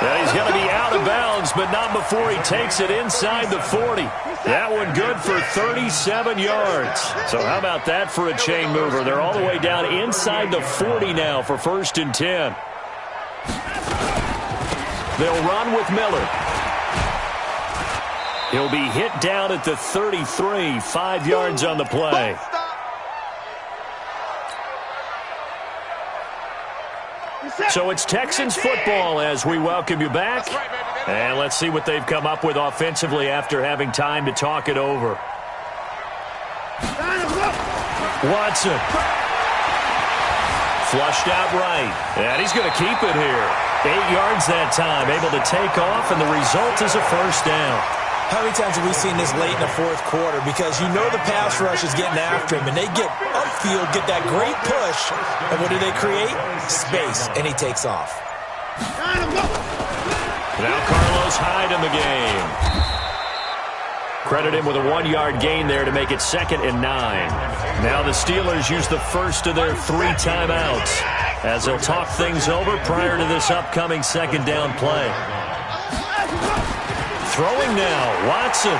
And he's going to be out of bounds, but not before he takes it inside the 40. That one good for 37 yards. So how about that for a chain mover? They're all the way down inside the 40 now for 1st and 10. They'll run with Miller. He'll be hit down at the 33, 5 yards on the play. So it's Texans football as we welcome you back. And let's see what they've come up with offensively after having time to talk it over. Watson. Flushed out right. And he's going to keep it here. 8 yards that time, able to take off, and the result is a first down. How many times have we seen this late in the 4th quarter? Because you know the pass rush is getting after him, and they get upfield, get that great push, and what do they create? Space, and he takes off. Now Carlos Hyde in the game. Credit him with a 1-yard gain there to make it 2nd and 9. Now the Steelers use the first of their 3 timeouts as they'll talk things over prior to this upcoming 2nd down play. Throwing now, Watson.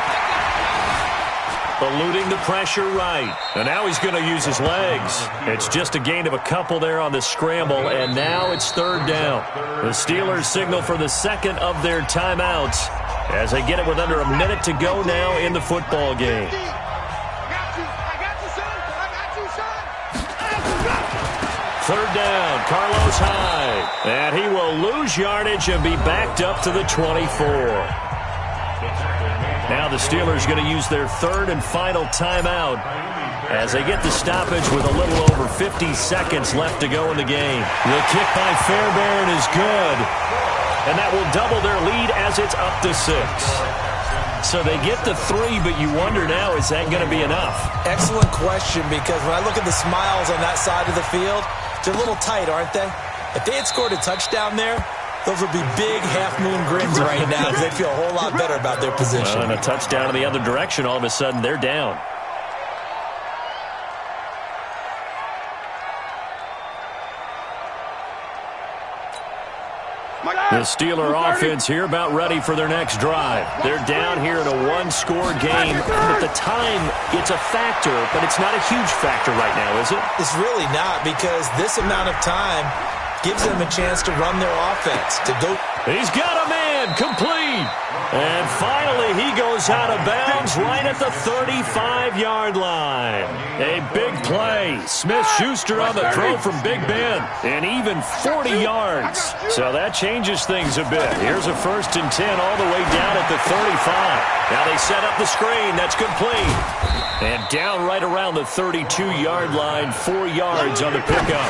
Eluding the pressure right. And now he's going to use his legs. It's just a gain of a couple there on the scramble, and now it's 3rd down. The Steelers signal for the 2nd of their timeouts as they get it with under a minute to go now in the football game. 3rd down, Carlos Hyde. And he will lose yardage and be backed up to the 24. Now the Steelers going to use their 3rd and final timeout as they get the stoppage with a little over 50 seconds left to go in the game. The kick by Fairbairn is good, and that will double their lead as it's up to 6. So they get the 3, but you wonder now, is that going to be enough? Excellent question, because when I look at the smiles on that side of the field, they're a little tight, aren't they? If they had scored a touchdown there, those would be big half-moon grins right now because they feel a whole lot better about their position. And a touchdown in the other direction, all of a sudden they're down. The Steeler offense here about ready for their next drive. They're down here in a 1-score game. At the time, it's a factor, but it's not a huge factor right now, is it? It's really not, because this amount of time gives them a chance to run their offense. He's got a man, complete. And finally, he goes out of bounds right at the 35-yard line. A big play. Smith-Schuster on the throw from Big Ben. And even 40 yards. So that changes things a bit. Here's a 1st and 10 all the way down at the 35. Now they set up the screen. That's complete. And down right around the 32-yard line. 4 yards on the pickup.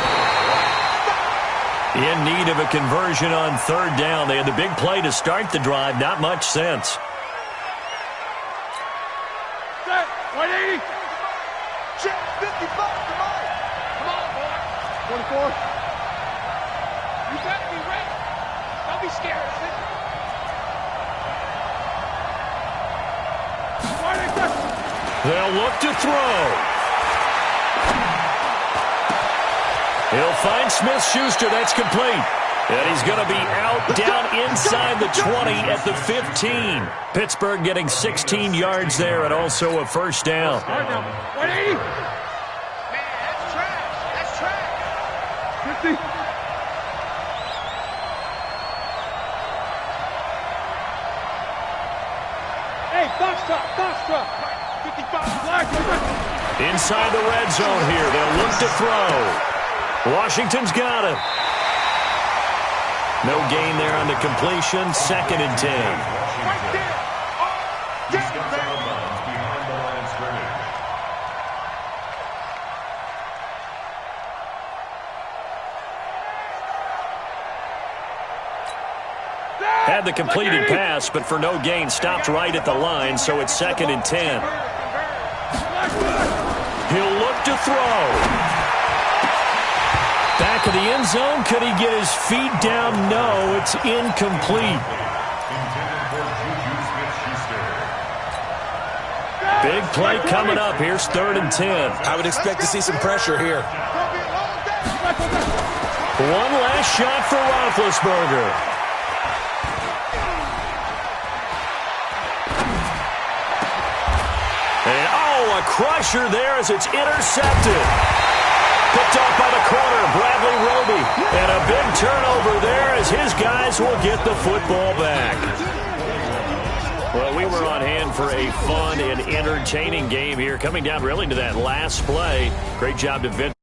In need of a conversion on 3rd down. They had the big play to start the drive. Not much sense. 180. Check 55. Come on, boy. 24. You better be ready. Don't be scared of it. They'll look to throw. He'll find Smith-Schuster. That's complete. And he's going to be out down inside the 20 at the 15. Pittsburgh getting 16 yards there and also a 1st down. 180. Man, that's trash. That's trash. 50. Hey, Foxtrot. 55. Inside the red zone here. They'll look to throw. Washington's got him. No gain there on the completion. 2nd and 10. Right there. Had the completed pass, but for no gain, stopped right at the line, so it's 2nd and 10. He'll look to throw. Back of the end zone. Could he get his feet down? No, it's incomplete. Big play coming up. Here's 3rd and 10. I would expect to see some pressure here. One last shot for Roethlisberger. And a crusher there as it's intercepted. Picked off by the corner, Bradley Roby. And a big turnover there as his guys will get the football back. Well, we were on hand for a fun and entertaining game here, coming down really to that last play. Great job to Vince.